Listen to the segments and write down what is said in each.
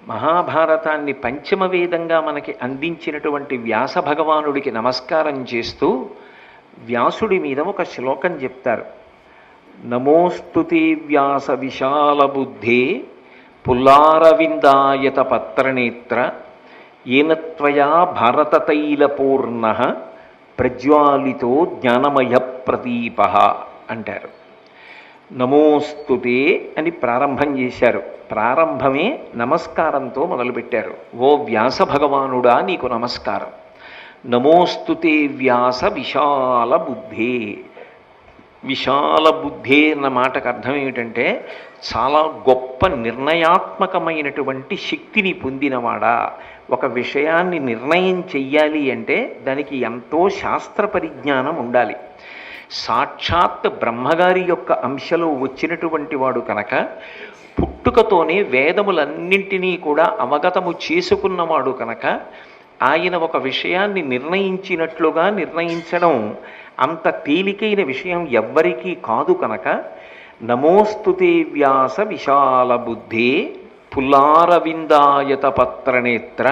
మహాభారతాన్ని పంచమ వేదంగా మనకి అందించినటువంటి వ్యాస భగవానుడికి నమస్కారం చేస్తూ వ్యాసుడి మీద ఒక శ్లోకం చెప్తారు. నమోస్తుతే వ్యాస విశాల బుద్ధే పుల్లారవిందాయత పత్రనేత్ర ఏనత్వయా భారతతైలపూర్ణ ప్రజ్వాలితో జ్ఞానమయ ప్రదీప అంటారు. నమోస్తుతే అని ప్రారంభం చేశారు. ప్రారంభమే నమస్కారంతో మొదలుపెట్టారు. ఓ వ్యాస భగవానుడా నీకు నమస్కారం. నమోస్తుతే వ్యాస విశాల బుద్ధే. విశాల బుద్ధే అన్న మాటకు అర్థం ఏమిటంటే చాలా గొప్ప నిర్ణయాత్మకమైనటువంటి శక్తిని పొందినవాడా. ఒక విషయాన్ని నిర్ణయం చెయ్యాలి అంటే దానికి ఎంతో శాస్త్ర పరిజ్ఞానం ఉండాలి. సాక్షాత్ బ్రహ్మగారి యొక్క అంశలో వచ్చినటువంటి వాడు కనుక పుట్టుకతోనే వేదములన్నింటినీ కూడా అవగతము చేసుకున్నవాడు కనుక ఆయన ఒక విషయాన్ని నిర్ణయించినట్లుగా నిర్ణయించడం అంత తేలికైన విషయం ఎవ్వరికీ కాదు కనుక నమోస్తుతే వ్యాస విశాల బుద్ధే పుల్లారవిందాయత పత్రనేత్ర.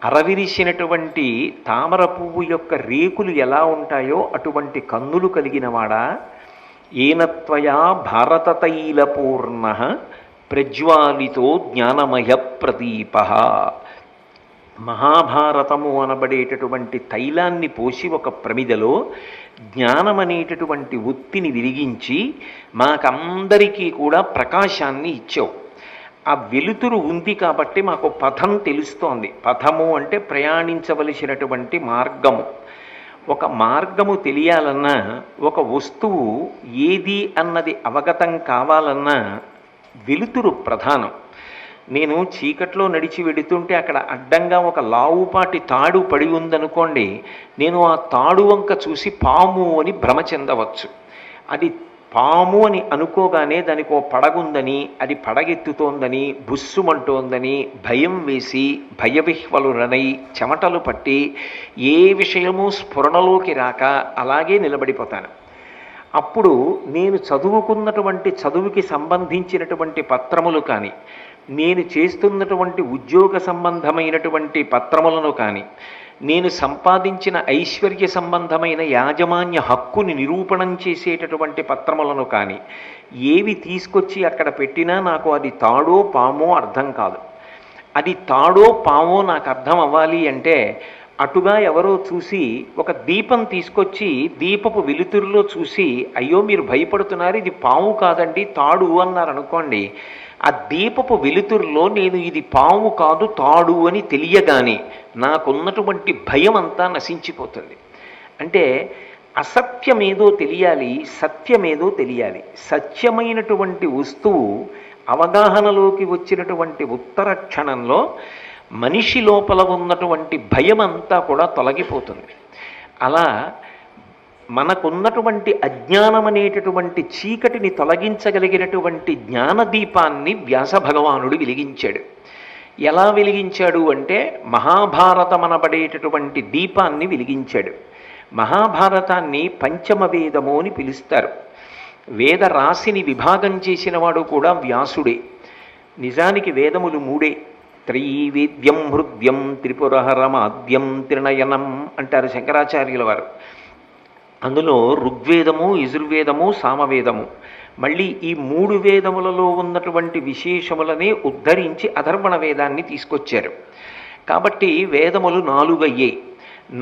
అరవిరిసినటువంటి తామర పువ్వు యొక్క రేకులు ఎలా ఉంటాయో అటువంటి కన్నులు కలిగినవాడా. ఏనత్వయా భారతతైలపూర్ణ ప్రజ్వాలితో జ్ఞానమయ ప్రదీప. మహాభారతము అనబడేటటువంటి తైలాన్ని పోసి ఒక ప్రమిదలో జ్ఞానమనేటటువంటి ఒత్తిని విరిగించి మాకందరికీ కూడా ప్రకాశాన్ని ఇచ్చావు. ఆ వెలుతురు ఉంది కాబట్టి మాకు పథం తెలుస్తోంది. పథము అంటే ప్రయాణించవలసినటువంటి మార్గము. ఒక మార్గము తెలియాలన్నా, ఒక వస్తువు ఏది అన్నది అవగతం కావాలన్నా వెలుతురు ప్రధానం. నేను చీకట్లో నడిచి వెడుతుంటే అక్కడ అడ్డంగా ఒక లావుపాటి తాడు పడి ఉందనుకోండి, నేను ఆ తాడు వంక చూసి పాము అని భ్రమ చెందవచ్చు. అది పాము అని అనుకోగానే దానికి ఓ పడగుందని, అది పడగెత్తుతోందని, బుస్సుమంటోందని భయం వేసి భయవిహ్వలురనై చెమటలు పట్టి ఏ విషయమూ స్ఫురణలోకి రాక అలాగే నిలబడిపోతాను. అప్పుడు నేను చదువుకున్నటువంటి చదువుకి సంబంధించినటువంటి పత్రములు కానీ, నేను చేస్తున్నటువంటి ఉద్యోగ సంబంధమైనటువంటి పత్రములను కానీ, నేను సంపాదించిన ఐశ్వర్య సంబంధమైన యాజమాన్య హక్కుని నిరూపణం చేసేటటువంటి పత్రములను కానీ ఏవి తీసుకొచ్చి అక్కడ పెట్టినా నాకు అది తాడో పామో అర్థం కాదు. అది తాడో పామో నాకు అర్థం అవ్వాలి అంటే అటుగా ఎవరో చూసి ఒక దీపం తీసుకొచ్చి దీపపు వెలుతురులో చూసి అయ్యో మీరు భయపడుతున్నారు, ఇది పాము కాదండి తాడు అన్నారు అనుకోండి, ఆ దీపపు వెలుతురులో నేను ఇది పాము కాదు తాడు అని తెలియగానే నాకున్నటువంటి భయం అంతా నశించిపోతుంది. అంటే అసత్యమేదో తెలియాలి, సత్యమేదో తెలియాలి. సత్యమైనటువంటి వస్తువు అవగాహనలోకి వచ్చినటువంటి ఉత్తర క్షణంలో మనిషి లోపల ఉన్నటువంటి భయం అంతా కూడా తొలగిపోతుంది. అలా మనకున్నటువంటి అజ్ఞానం అనేటటువంటి చీకటిని తొలగించగలిగినటువంటి జ్ఞానదీపాన్ని వ్యాస భగవానుడు వెలిగించాడు. ఎలా వెలిగించాడు అంటే మహాభారతం అనబడేటటువంటి దీపాన్ని వెలిగించాడు. మహాభారతాన్ని పంచమ వేదము అని పిలుస్తారు. వేద రాశిని విభాగం చేసిన వాడు కూడా వ్యాసుడే. నిజానికి వేదములు మూడే. త్రైవేద్యం హృద్యం త్రిపురహరమాద్యం త్రినయనం అంటారు శంకరాచార్యుల వారు. అందులో ఋగ్వేదము, యజుర్వేదము, సామవేదము. మళ్ళీ ఈ మూడు వేదములలో ఉన్నటువంటి విశేషములనే ఉద్ధరించి అధర్వణ వేదాన్ని తీసుకొచ్చారు. కాబట్టి వేదములు 4 అయ్యాయి.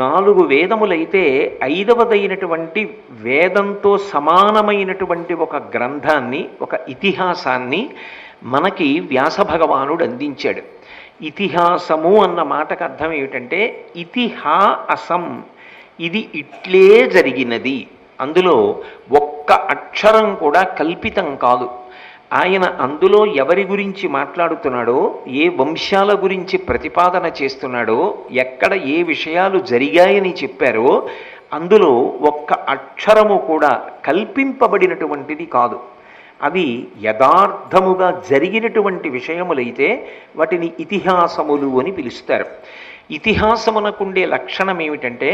4 వేదములైతే 5వదైనటువంటి వేదంతో సమానమైనటువంటి ఒక గ్రంథాన్ని, ఒక ఇతిహాసాన్ని మనకి వ్యాస భగవానుడు అందించాడు. ఇతిహాసము అన్న మాటకు అర్థం ఏమిటంటే ఇతిహాసం, ఇది ఇట్లే జరిగినది. అందులో ఒక్క అక్షరం కూడా కల్పితం కాదు. ఆయన అందులో ఎవరి గురించి మాట్లాడుతున్నాడో, ఏ వంశాల గురించి ప్రతిపాదన చేస్తున్నాడో, ఎక్కడ ఏ విషయాలు జరిగాయని చెప్పారో అందులో ఒక్క అక్షరము కూడా కల్పింపబడినటువంటిది కాదు. అవి యథార్థముగా జరిగినటువంటి విషయములైతే వాటిని ఇతిహాసములు అని పిలుస్తారు. ఇతిహాసమునకుండే లక్షణం ఏమిటంటే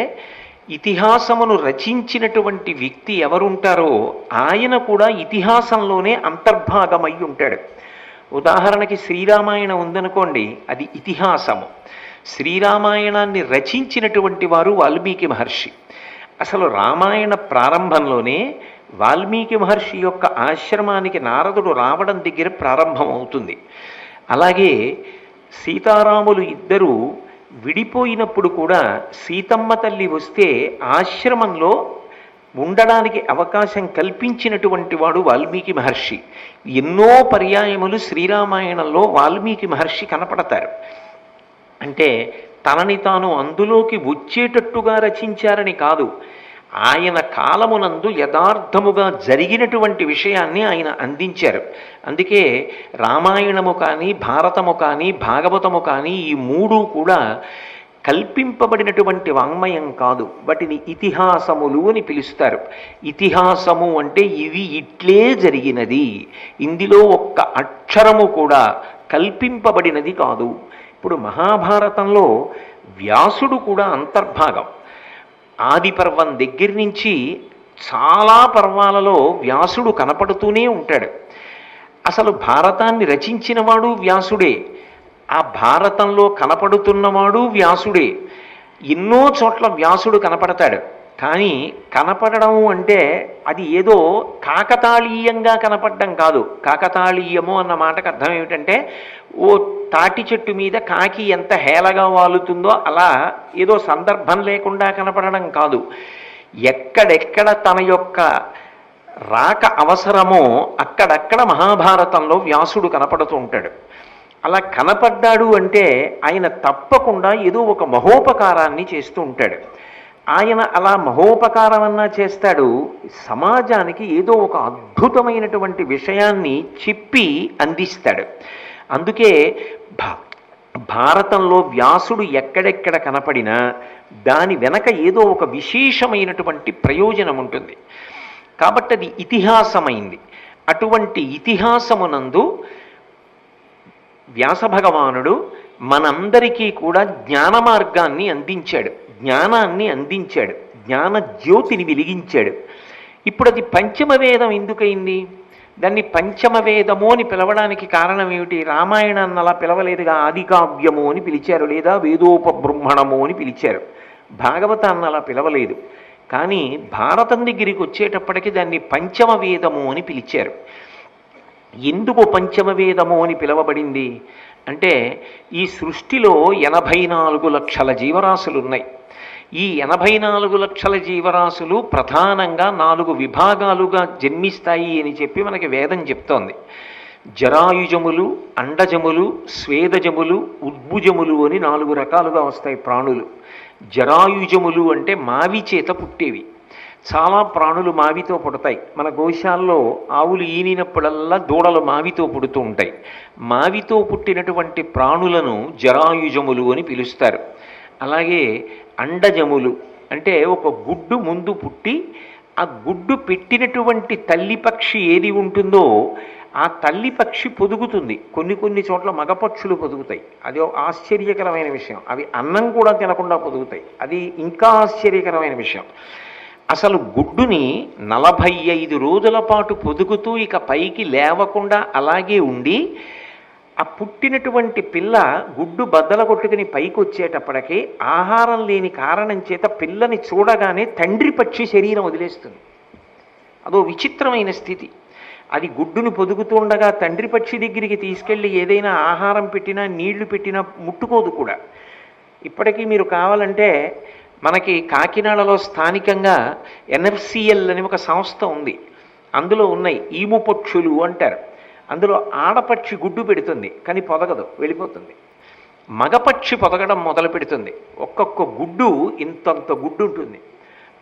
ఇతిహాసమును రచించినటువంటి వ్యక్తి ఎవరుంటారో ఆయన కూడా ఇతిహాసంలోనే అంతర్భాగమై ఉంటాడు. ఉదాహరణకి శ్రీరామాయణం ఉందనుకోండి, అది ఇతిహాసము. శ్రీరామాయణాన్ని రచించినటువంటి వారు వాల్మీకి మహర్షి. అసలు రామాయణ ప్రారంభంలోనే వాల్మీకి మహర్షి యొక్క ఆశ్రమానికి నారదుడు రావడం దగ్గర ప్రారంభమవుతుంది. అలాగే సీతారాములు ఇద్దరూ విడిపోయినప్పుడు కూడా సీతమ్మ తల్లి వస్తే ఆశ్రమంలో ఉండడానికి అవకాశం కల్పించినటువంటి వాడు వాల్మీకి మహర్షి. ఎన్నో పర్యాయములు శ్రీరామాయణంలో వాల్మీకి మహర్షి కనపడతారు. అంటే తనని తాను అందులోకి వచ్చేటట్టుగా రచించారని కాదు, ఆయన కాలమునందు యథార్థముగా జరిగినటువంటి విషయాన్ని ఆయన అందించారు. అందుకే రామాయణము కానీ, భారతము కానీ, భాగవతము కానీ ఈ మూడు కూడా కల్పింపబడినటువంటి వాంగ్మయం కాదు, వాటిని ఇతిహాసములు అని పిలుస్తారు. ఇతిహాసము అంటే ఇవి ఇట్లే జరిగినది, ఇందులో ఒక్క అక్షరము కూడా కల్పింపబడినది కాదు. ఇప్పుడు మహాభారతంలో వ్యాసుడు కూడా అంతర్భాగం. ఆది పర్వం దగ్గర నుంచి చాలా పర్వాలలో వ్యాసుడు కనపడుతూనే ఉంటాడు. అసలు భారతాన్ని రచించినవాడు వ్యాసుడే, ఆ భారతంలో కనపడుతున్నవాడు వ్యాసుడే. ఎన్నో చోట్ల వ్యాసుడు కనపడతాడు. కానీ కనపడడం అంటే అది ఏదో కాకతాళీయంగా కనపడడం కాదు. కాకతాళీయము అన్న మాటకు అర్థం ఏమిటంటే, ఓ తాటి చెట్టు మీద కాకి ఎంత హేళగా వాలుతుందో అలా ఏదో సందర్భం లేకుండా కనపడడం కాదు. ఎక్కడెక్కడ తన యొక్క రాక అవసరమో అక్కడక్కడ మహాభారతంలో వ్యాసుడు కనపడుతూ ఉంటాడు. అలా కనపడ్డాడు అంటే ఆయన తప్పకుండా ఏదో ఒక మహోపకారాన్ని చేస్తూ ఉంటాడు. ఆయన అలా మహోపకారం అన్నా చేస్తాడు, సమాజానికి ఏదో ఒక అద్భుతమైనటువంటి విషయాన్ని చెప్పి అందిస్తాడు. అందుకే భారతంలో వ్యాసుడు ఎక్కడెక్కడ కనపడినా దాని వెనక ఏదో ఒక విశేషమైనటువంటి ప్రయోజనం ఉంటుంది. కాబట్టి అది ఇతిహాసమైంది. అటువంటి ఇతిహాసమునందు వ్యాస భగవానుడు మనందరికీ కూడా జ్ఞాన మార్గాన్ని అందించాడు, జ్ఞానాన్ని అందించాడు, జ్ఞాన జ్యోతిని వెలిగించాడు. ఇప్పుడు అది పంచమవేదం ఎందుకయింది? దాన్ని పంచమవేదము అని పిలవడానికి కారణం ఏమిటి? రామాయణాన్ని అలా పిలవలేదుగా, ఆది కావ్యము అని పిలిచారు, లేదా వేదోపబృంహణము అని పిలిచారు. భాగవతాన్ని అలా పిలవలేదు. కానీ భారతం దగ్గరికి వచ్చేటప్పటికి దాన్ని పంచమ వేదము అని పిలిచారు. ఎందుకు పంచమ వేదము అని పిలవబడింది అంటే, ఈ సృష్టిలో 84 లక్షల జీవరాశులు ఉన్నాయి. ఈ 84 లక్షల జీవరాశులు ప్రధానంగా 4 విభాగాలుగా జన్మిస్తాయి అని చెప్పి మనకి వేదం చెప్తోంది. జరాయుజములు, అండజములు, స్వేదజములు, ఉద్భుజములు అని 4 రకాలుగా వస్తాయి ప్రాణులు. జరాయుజములు అంటే మావి చేత పుట్టేవి. చాలా ప్రాణులు మావితో పుడతాయి. మన గోశాల్లో ఆవులు ఈనినప్పుడల్లా దూడలు మావితో పుడుతూ ఉంటాయి. మావితో పుట్టినటువంటి ప్రాణులను జరాయుజములు అని పిలుస్తారు. అలాగే అండజములు అంటే ఒక గుడ్డు ముందు పుట్టి ఆ గుడ్డు పెట్టినటువంటి తల్లి పక్షి ఏది ఉంటుందో ఆ తల్లి పక్షి పొదుగుతుంది. కొన్ని చోట్ల మగపక్షులు పొదుగుతాయి. అది ఆశ్చర్యకరమైన విషయం. అవి అన్నం కూడా తినకుండా పొదుగుతాయి. అది ఇంకా ఆశ్చర్యకరమైన విషయం. అసలు గుడ్డుని 45 రోజుల పాటు పొదుగుతూ ఇక పైకి లేవకుండా అలాగే ఉండి ఆ పుట్టినటువంటి పిల్ల గుడ్డు బద్దల కొట్టుకుని పైకి వచ్చేటప్పటికి ఆహారం లేని కారణం చేత పిల్లని చూడగానే తండ్రి పక్షి శరీరం వదిలేస్తుంది. అదో విచిత్రమైన స్థితి. అది గుడ్డును పొదుగుతుండగా తండ్రి పక్షి దగ్గరికి తీసుకెళ్ళి ఏదైనా ఆహారం పెట్టినా నీళ్లు పెట్టినా ముట్టుకోదు కూడా. ఇప్పటికీ మీరు కావాలంటే మనకి కాకినాడలో స్థానికంగా ఎన్ఎఫ్సిఎల్ అని ఒక సంస్థ ఉంది. అందులో ఉన్నాయి ఈము పక్షులు అంటారు. అందులో ఆడపక్షి గుడ్డు పెడుతుంది కానీ పొదగదు, వెళ్ళిపోతుంది. మగపక్షి పొదగడం మొదలు పెడుతుంది. ఒక్కొక్క గుడ్డు ఇంతంత గుడ్డు ఉంటుంది.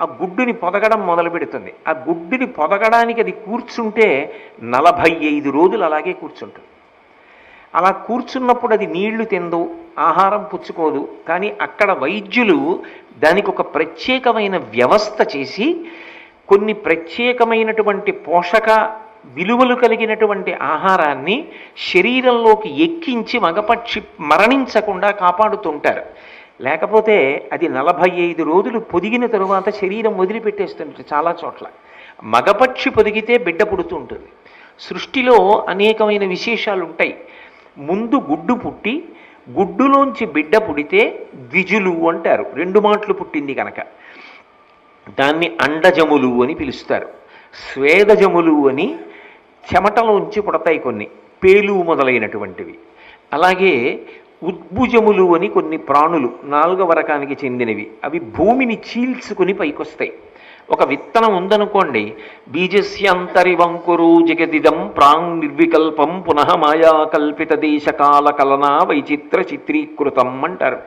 ఆ గుడ్డుని పొదగడం మొదలు పెడుతుంది. ఆ గుడ్డుని పొదగడానికి అది కూర్చుంటే 45 రోజులు అలాగే కూర్చుంటుంది. అలా కూర్చున్నప్పుడు అది నీళ్లు తిందు, ఆహారం పుచ్చుకోదు. కానీ అక్కడ వైద్యులు దానికి ఒక ప్రత్యేకమైన వ్యవస్థ చేసి కొన్ని ప్రత్యేకమైనటువంటి పోషక విలువలు కలిగినటువంటి ఆహారాన్ని శరీరంలోకి ఎక్కించి మగపక్షి మరణించకుండా కాపాడుతుంటారు. లేకపోతే అది 45 రోజులు పొదిగిన తరువాత శరీరం వదిలిపెట్టేస్తుంటుంది చాలా చోట్ల. మగపక్షి పొదిగితే బిడ్డ పుడుతూ ఉంటుంది. సృష్టిలో అనేకమైన విశేషాలు ఉంటాయి. ముందు గుడ్డు పుట్టి గుడ్డులోంచి బిడ్డ పుడితే ద్విజులు అంటారు, 2 మాటలు పుట్టింది కనుక. దాన్ని అండజములు అని పిలుస్తారు. స్వేదజములు అని చెమటలోంచి పుడతాయి కొన్ని, పేలు మొదలైనటువంటివి. అలాగే ఉద్భుజములు అని కొన్ని ప్రాణులు 4వ రకానికి చెందినవి, అవి భూమిని చీల్చుకుని పైకొస్తాయి. ఒక విత్తనం ఉందనుకోండి, బీజస్యంతరివంకురు జగదిదం ప్రాంగ్ నిర్వికల్పం పునః మాయా కల్పిత దేశకాల కలనా వైచిత్ర చిత్రీకృతం అంటారు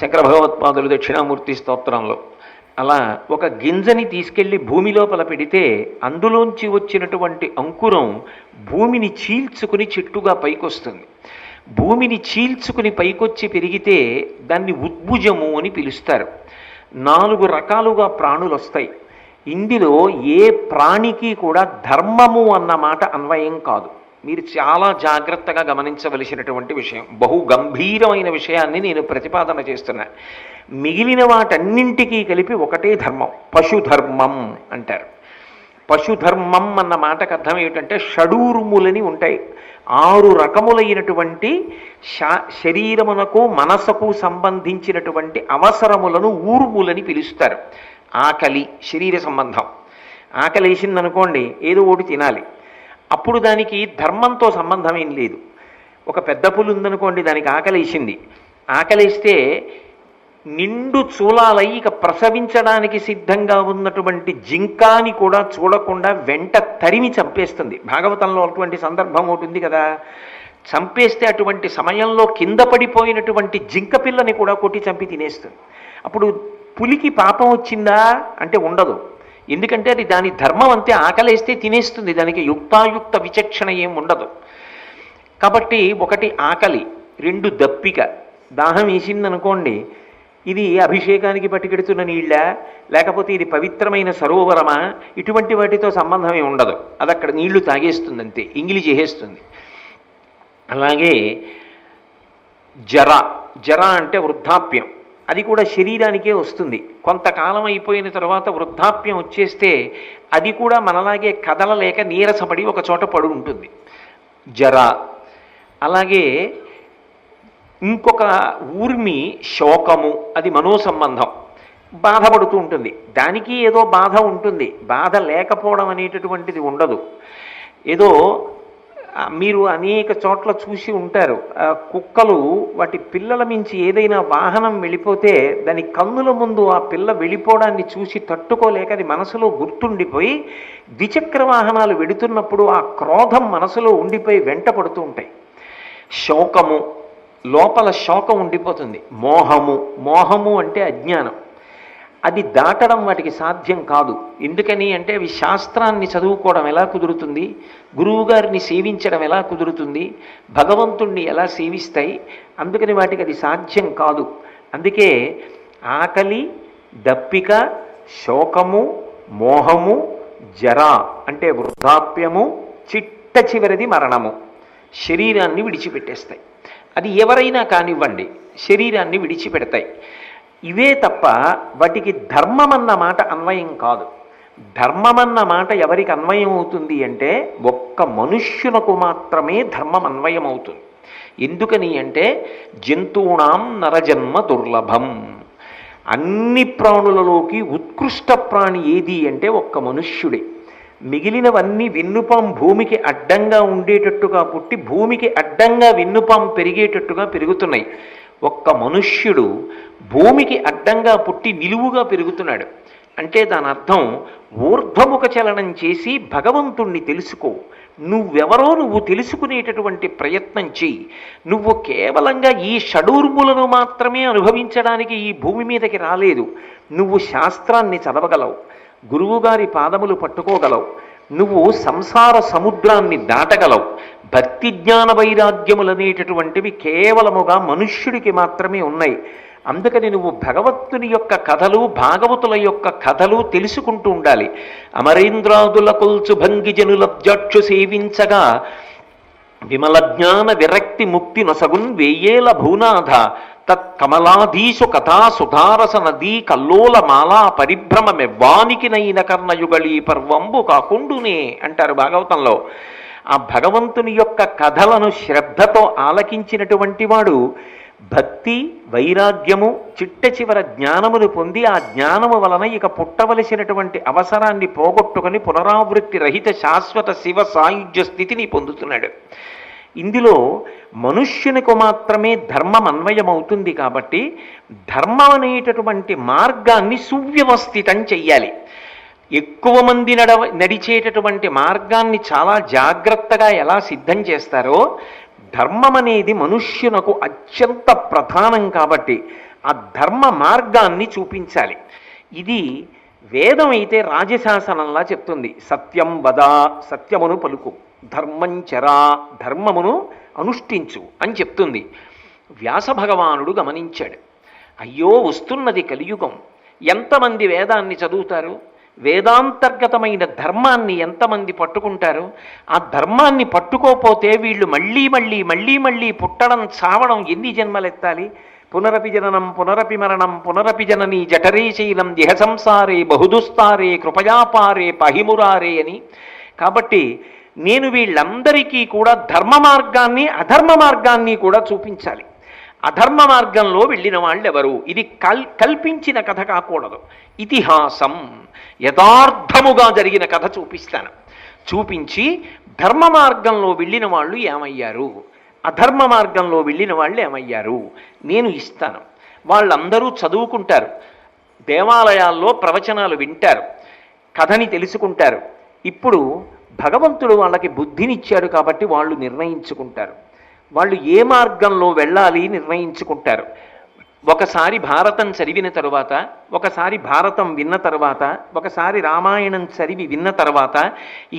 శంకర భగవత్పాదులు దక్షిణామూర్తి స్తోత్రంలో. అలా ఒక గింజని తీసుకెళ్లి భూమి లోపల పెడితే అందులోంచి వచ్చినటువంటి అంకురం భూమిని చీల్చుకుని చెట్టుగా పైకొస్తుంది. భూమిని చీల్చుకుని పైకొచ్చి పెరిగితే దాన్ని ఉద్భుజము అని పిలుస్తారు. 4 రకాలుగా ప్రాణులు వస్తాయి. ఇందులో ఏ ప్రాణికి కూడా ధర్మము అన్న మాట అన్వయం కాదు. మీరు చాలా జాగ్రత్తగా గమనించవలసినటువంటి విషయం, బహు గంభీరమైన విషయాన్ని నేను ప్రతిపాదన చేస్తున్నా. మిగిలిన వాటన్నింటికీ కలిపి ఒకటే ధర్మం, పశుధర్మం అంటారు. పశుధర్మం అన్న మాటకు అర్థం ఏమిటంటే షడూర్ములని ఉంటాయి, 6 రకములైనటువంటి శరీరమునకు మనసుకు సంబంధించినటువంటి అవసరములను ఊర్ములని పిలుస్తారు. ఆకలి శరీర సంబంధం, ఆకలి వేసిందనుకోండి ఏదో ఒకటి తినాలి, అప్పుడు దానికి ధర్మంతో సంబంధం ఏం లేదు. ఒక పెద్ద పులి ఉందనుకోండి, దానికి ఆకలి వేసింది, ఆకలిస్తే నిండు చూలాలై ఇక ప్రసవించడానికి సిద్ధంగా ఉన్నటువంటి జింకాని కూడా చూడకుండా వెంట తరిమి చంపేస్తుంది. భాగవతంలో అటువంటి సందర్భం ఒకటి ఉంది కదా, చంపేస్తే అటువంటి సమయంలో కింద పడిపోయినటువంటి జింక పిల్లని కూడా కొట్టి చంపి తినేస్తుంది. అప్పుడు పులికి పాపం వచ్చిందా అంటే ఉండదు, ఎందుకంటే అది దాని ధర్మం అంతే, ఆకలేస్తే తినేస్తుంది, దానికి యుక్తాయుక్త విచక్షణ ఏం ఉండదు. కాబట్టి ఒకటి ఆకలి, 2 దప్పిక. దాహం వేసిందనుకోండి, ఇది అభిషేకానికి పట్టుకెడుతున్న నీళ్ళ లేకపోతే ఇది పవిత్రమైన సరోవరమా, ఇటువంటి వాటితో సంబంధమే ఉండదు, అది అక్కడ నీళ్లు తాగేస్తుంది అంతే, ఇంగిలి చేసేస్తుంది. అలాగే జర, జర అంటే వృద్ధాప్యం, అది కూడా శరీరానికే వస్తుంది. కొంతకాలం అయిపోయిన తర్వాత వృద్ధాప్యం వచ్చేస్తే అది కూడా మనలాగే కదలలేక నీరసపడి ఒక చోట పడి ఉంటుంది, జర. అలాగే ఇంకొక ఊర్మి శోకము, అది మనోసంబంధం, బాధపడుతూ ఉంటుంది, దానికి ఏదో బాధ ఉంటుంది, బాధ లేకపోవడం అనేటటువంటిది ఉండదు. ఏదో మీరు అనేక చోట్ల చూసి ఉంటారు, కుక్కలు వాటి పిల్లల మించి ఏదైనా వాహనం వెళ్ళిపోతే దాని కన్నుల ముందు ఆ పిల్ల వెళ్ళిపోవడాన్ని చూసి తట్టుకోలేక అది మనసులో గుర్తుండిపోయి ద్విచక్ర వాహనాలు వెడుతున్నప్పుడు ఆ క్రోధం మనసులో ఉండిపోయి వెంట పడుతూ ఉంటాయి. శోకము, లోపల శోకం ఉండిపోతుంది. మోహము, మోహము అంటే అజ్ఞానం, అది దాటడం వాటికి సాధ్యం కాదు. ఎందుకని అంటే అవి శాస్త్రాన్ని చదువుకోవడం ఎలా కుదురుతుంది, గురువుగారిని సేవించడం ఎలా కుదురుతుంది, భగవంతుణ్ణి ఎలా సేవిస్తాయి, అందుకని వాటికి అది సాధ్యం కాదు. అందుకే ఆకలి, దప్పిక, శోకము, మోహము, జర అంటే వృద్ధాప్యము, చిట్ట చివరిది మరణము శరీరాన్ని విడిచిపెట్టేస్తాయి. అది ఎవరైనా కానివ్వండి శరీరాన్ని విడిచిపెడతాయి. ఇవే తప్ప వాటికి ధర్మమన్న మాట అన్వయం కాదు. ధర్మమన్న మాట ఎవరికి అన్వయం అవుతుంది అంటే ఒక్క మనుష్యునకు మాత్రమే ధర్మం అన్వయం అవుతుంది. ఎందుకని అంటే జంతువునాం నరజన్మ దుర్లభం, అన్ని ప్రాణులలోకి ఉత్కృష్ట ప్రాణి ఏది అంటే ఒక్క మనుష్యుడే. మిగిలినవన్నీ వెన్నుపాం భూమికి అడ్డంగా ఉండేటట్టుగా పుట్టి భూమికి అడ్డంగా వెన్నుపాం పెరిగేటట్టుగా పెరుగుతున్నాయి. ఒక్క మనుష్యుడు భూమికి అడ్డంగా పుట్టి నిలువుగా పెరుగుతున్నాడు. అంటే దాని అర్థం ఊర్ధ్వముఖ చలనం చేసి భగవంతుణ్ణి తెలుసుకో, నువ్వెవరో నువ్వు తెలుసుకునేటటువంటి ప్రయత్నం చెయ్యి. నువ్వు కేవలంగా ఈ షడూర్ములను మాత్రమే అనుభవించడానికి ఈ భూమి మీదకి రాలేదు. నువ్వు శాస్త్రాన్ని చదవగలవు, గురువుగారి పాదములు పట్టుకోగలవు, నువ్వు సంసార సముద్రాన్ని దాటగలవు. భక్తి జ్ఞాన వైరాగ్యములనేటటువంటివి కేవలముగా మనుష్యుడికి మాత్రమే ఉన్నాయి. అందుకని నువ్వు భగవంతుని యొక్క కథలు, భాగవతుల యొక్క కథలు తెలుసుకుంటూ ఉండాలి. అమరేంద్రాదుల కొల్చు భంగిజనుల జక్షు సేవించగా విమల జ్ఞాన విరక్తి ముక్తి నొసగున్ వేయేల భూనాథ తత్ కమలాధీసు కథా సుధారస నదీ కల్లోల మాలా పరిభ్రమమెవ్వానికి నైన కర్ణయుగళీ పర్వంబు కాకుండునే అంటారు భాగవతంలో. ఆ భగవంతుని యొక్క కథలను శ్రద్ధతో ఆలకించినటువంటి వాడు భక్తి వైరాగ్యము చిట్ట చివర జ్ఞానమును పొంది ఆ జ్ఞానము వలన ఇక పుట్టవలసినటువంటి అవసరాన్ని పోగొట్టుకొని పునరావృత్తి రహిత శాశ్వత శివ సాయుధ్య స్థితిని పొందుతున్నాడు. ఇందులో మనుష్యునికి మాత్రమే ధర్మం అన్వయమవుతుంది కాబట్టి ధర్మం అనేటటువంటి మార్గాన్ని సువ్యవస్థితం చెయ్యాలి. ఎక్కువ మంది నడిచేటటువంటి మార్గాన్ని చాలా జాగ్రత్తగా ఎలా సిద్ధం చేస్తారో ధర్మం అనేది మనుష్యునకు అత్యంత ప్రధానం కాబట్టి ఆ ధర్మ మార్గాన్ని చూపించాలి. ఇది వేదం అయితే రాజశాసనంలా చెప్తుంది. సత్యం వద, సత్యమును పలుకు, ధర్మం చరా, ధర్మమును అనుష్ఠించు అని చెప్తుంది. వ్యాస భగవానుడు గమనించాడు, అయ్యో వస్తున్నది కలియుగం, ఎంతమంది వేదాన్ని చదువుతారు, వేదాంతర్గతమైన ధర్మాన్ని ఎంతమంది పట్టుకుంటారు, ఆ ధర్మాన్ని పట్టుకోపోతే వీళ్ళు మళ్ళీ మళ్ళీ మళ్ళీ మళ్ళీ పుట్టడం చావడం ఎన్ని జన్మలెత్తాలి, పునరపి జననం పునరపి మరణం పునరపి జనని జఠరే శైలం దిహ సంసారే బహుదుస్తారే కృపయాపారే పహిమురారే అని. కాబట్టి నేను వీళ్ళందరికీ కూడా ధర్మ మార్గాన్ని అధర్మ మార్గాన్ని కూడా చూపించాలి. అధర్మ మార్గంలో వెళ్ళిన వాళ్ళెవరు, ఇది కల్పించిన కథ కాకూడదు, ఇతిహాసం యథార్థముగా జరిగిన కథ చూపిస్తాను. చూపించి ధర్మ మార్గంలో వెళ్ళిన వాళ్ళు ఏమయ్యారు, అధర్మ మార్గంలో వెళ్ళిన వాళ్ళు ఏమయ్యారు నేను ఇస్తాను. వాళ్ళందరూ చదువుకుంటారు, దేవాలయాల్లో ప్రవచనాలు వింటారు, కథని తెలుసుకుంటారు. ఇప్పుడు భగవంతుడు వాళ్ళకి బుద్ధినిచ్చాడు కాబట్టి వాళ్ళు నిర్ణయించుకుంటారు, వాళ్ళు ఏ మార్గంలో వెళ్ళాలి నిర్ణయించుకుంటారు. ఒకసారి భారతం చదివిన తరువాత, ఒకసారి భారతం విన్న తర్వాత, ఒకసారి రామాయణం చదివి విన్న తర్వాత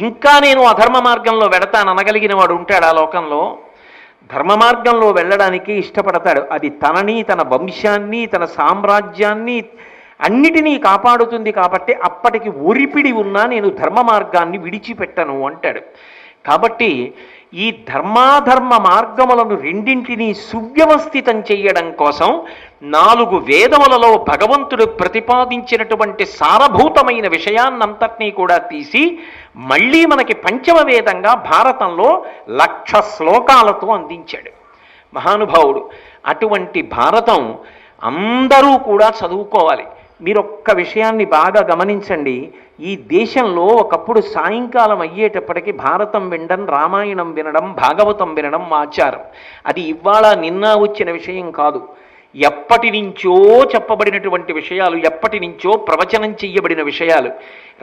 ఇంకా నేను అధర్మ మార్గంలో వెడతాననగలిగిన వాడు ఉంటాడు ఆ లోకంలో. ధర్మ మార్గంలో వెళ్ళడానికి ఇష్టపడతాడు. అది తనని, తన వంశాన్ని, తన సామ్రాజ్యాన్ని అన్నిటినీ కాపాడుతుంది కాబట్టి అప్పటికి ఒరిపిడి ఉన్నా నేను ధర్మ మార్గాన్ని విడిచిపెట్టను అంటాడు. కాబట్టి ఈ ధర్మాధర్మ మార్గములను రెండింటినీ సువ్యవస్థితం చేయడం కోసం 4 వేదములలో భగవంతుడు ప్రతిపాదించినటువంటి సారభూతమైన విషయాన్నంతటినీ కూడా తీసి మళ్ళీ మనకి పంచమ వేదంగా భారతంలో 1,00,000 శ్లోకాలతో అందించాడు మహానుభావుడు. అటువంటి భారతం అందరూ కూడా చదువుకోవాలి. మీరు ఒక్క విషయాన్ని బాగా గమనించండి. ఈ దేశంలో ఒకప్పుడు సాయంకాలం అయ్యేటప్పటికి భారతం వినడం, రామాయణం వినడం, భాగవతం వినడం ఆచారం. అది ఇవాళ నిన్న వచ్చిన విషయం కాదు. ఎప్పటి నుంచో చెప్పబడినటువంటి విషయాలు, ఎప్పటి నుంచో ప్రవచనం చెయ్యబడిన విషయాలు.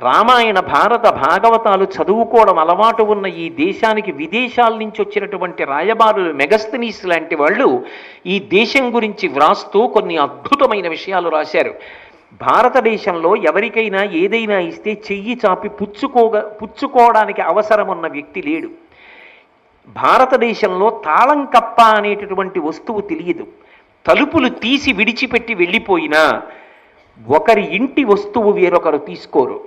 రామాయణ భారత భాగవతాలు చదువుకోవడం అలవాటు ఉన్న ఈ దేశానికి విదేశాల నుంచి వచ్చినటువంటి రాయబారులు మెగస్తనీస్ లాంటి వాళ్ళు ఈ దేశం గురించి వ్రాస్తూ కొన్ని అద్భుతమైన విషయాలు రాశారు. భారతదేశంలో ఎవరికైనా ఏదైనా ఇస్తే చెయ్యి చాపి పుచ్చుకోవడానికి అవసరం ఉన్న వ్యక్తి లేడు. భారతదేశంలో తాళం కప్ప అనేటటువంటి వస్తువు తెలియదు. తలుపులు తీసి విడిచిపెట్టి వెళ్ళిపోయినా ఒకరి ఇంటి వస్తువు వేరొకరు తీసుకోరు.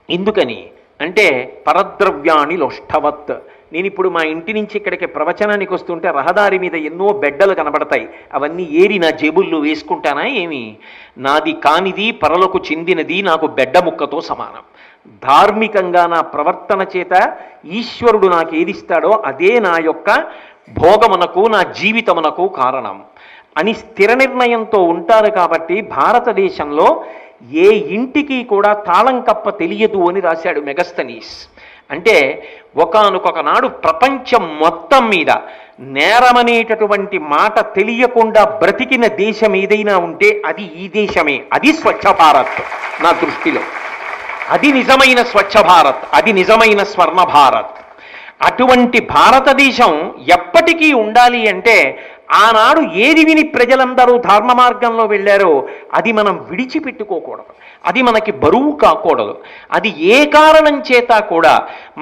ఎందుకని అంటే పరద్రవ్యాణి లోష్ఠవత్. నేను ఇప్పుడు మా ఇంటి నుంచి ఇక్కడికి ప్రవచనానికి వస్తుంటే రహదారి మీద ఎన్నో బెడ్డలు కనబడతాయి, అవన్నీ ఏరి నా జేబుల్లో వేసుకుంటానా ఏమి? నాది కానిది పరలకు చెందినది నాకు బెడ్డ ముక్కతో సమానం. ధార్మికంగా నా ప్రవర్తన చేత ఈశ్వరుడు నాకు ఏదిస్తాడో అదే నా యొక్క భోగమునకు, నా జీవితమునకు కారణం అని స్థిర నిర్ణయంతో ఉంటారు. కాబట్టి భారతదేశంలో ఏ ఇంటికి కూడా తాళం కప్ప తెలియదు అని రాశాడు మెగస్తనీస్. అంటే ఒకానొక నాడు ప్రపంచం మొత్తం మీద నేరమనేటటువంటి మాట తెలియకుండా బ్రతికిన దేశం ఏదైనా ఉంటే అది ఈ దేశమే. అది స్వచ్ఛ భారత్. నా దృష్టిలో అది నిజమైన స్వచ్ఛ భారత్, అది నిజమైన స్వర్ణ భారత్. అటువంటి భారతదేశం ఎప్పటికీ ఉండాలి అంటే ఆనాడు ఏది విని ప్రజలందరూ ధర్మ మార్గంలో వెళ్ళారో అది మనం విడిచిపెట్టుకోకూడదు, అది మనకి బరువు కాకూడదు, అది ఏ కారణం చేత కూడా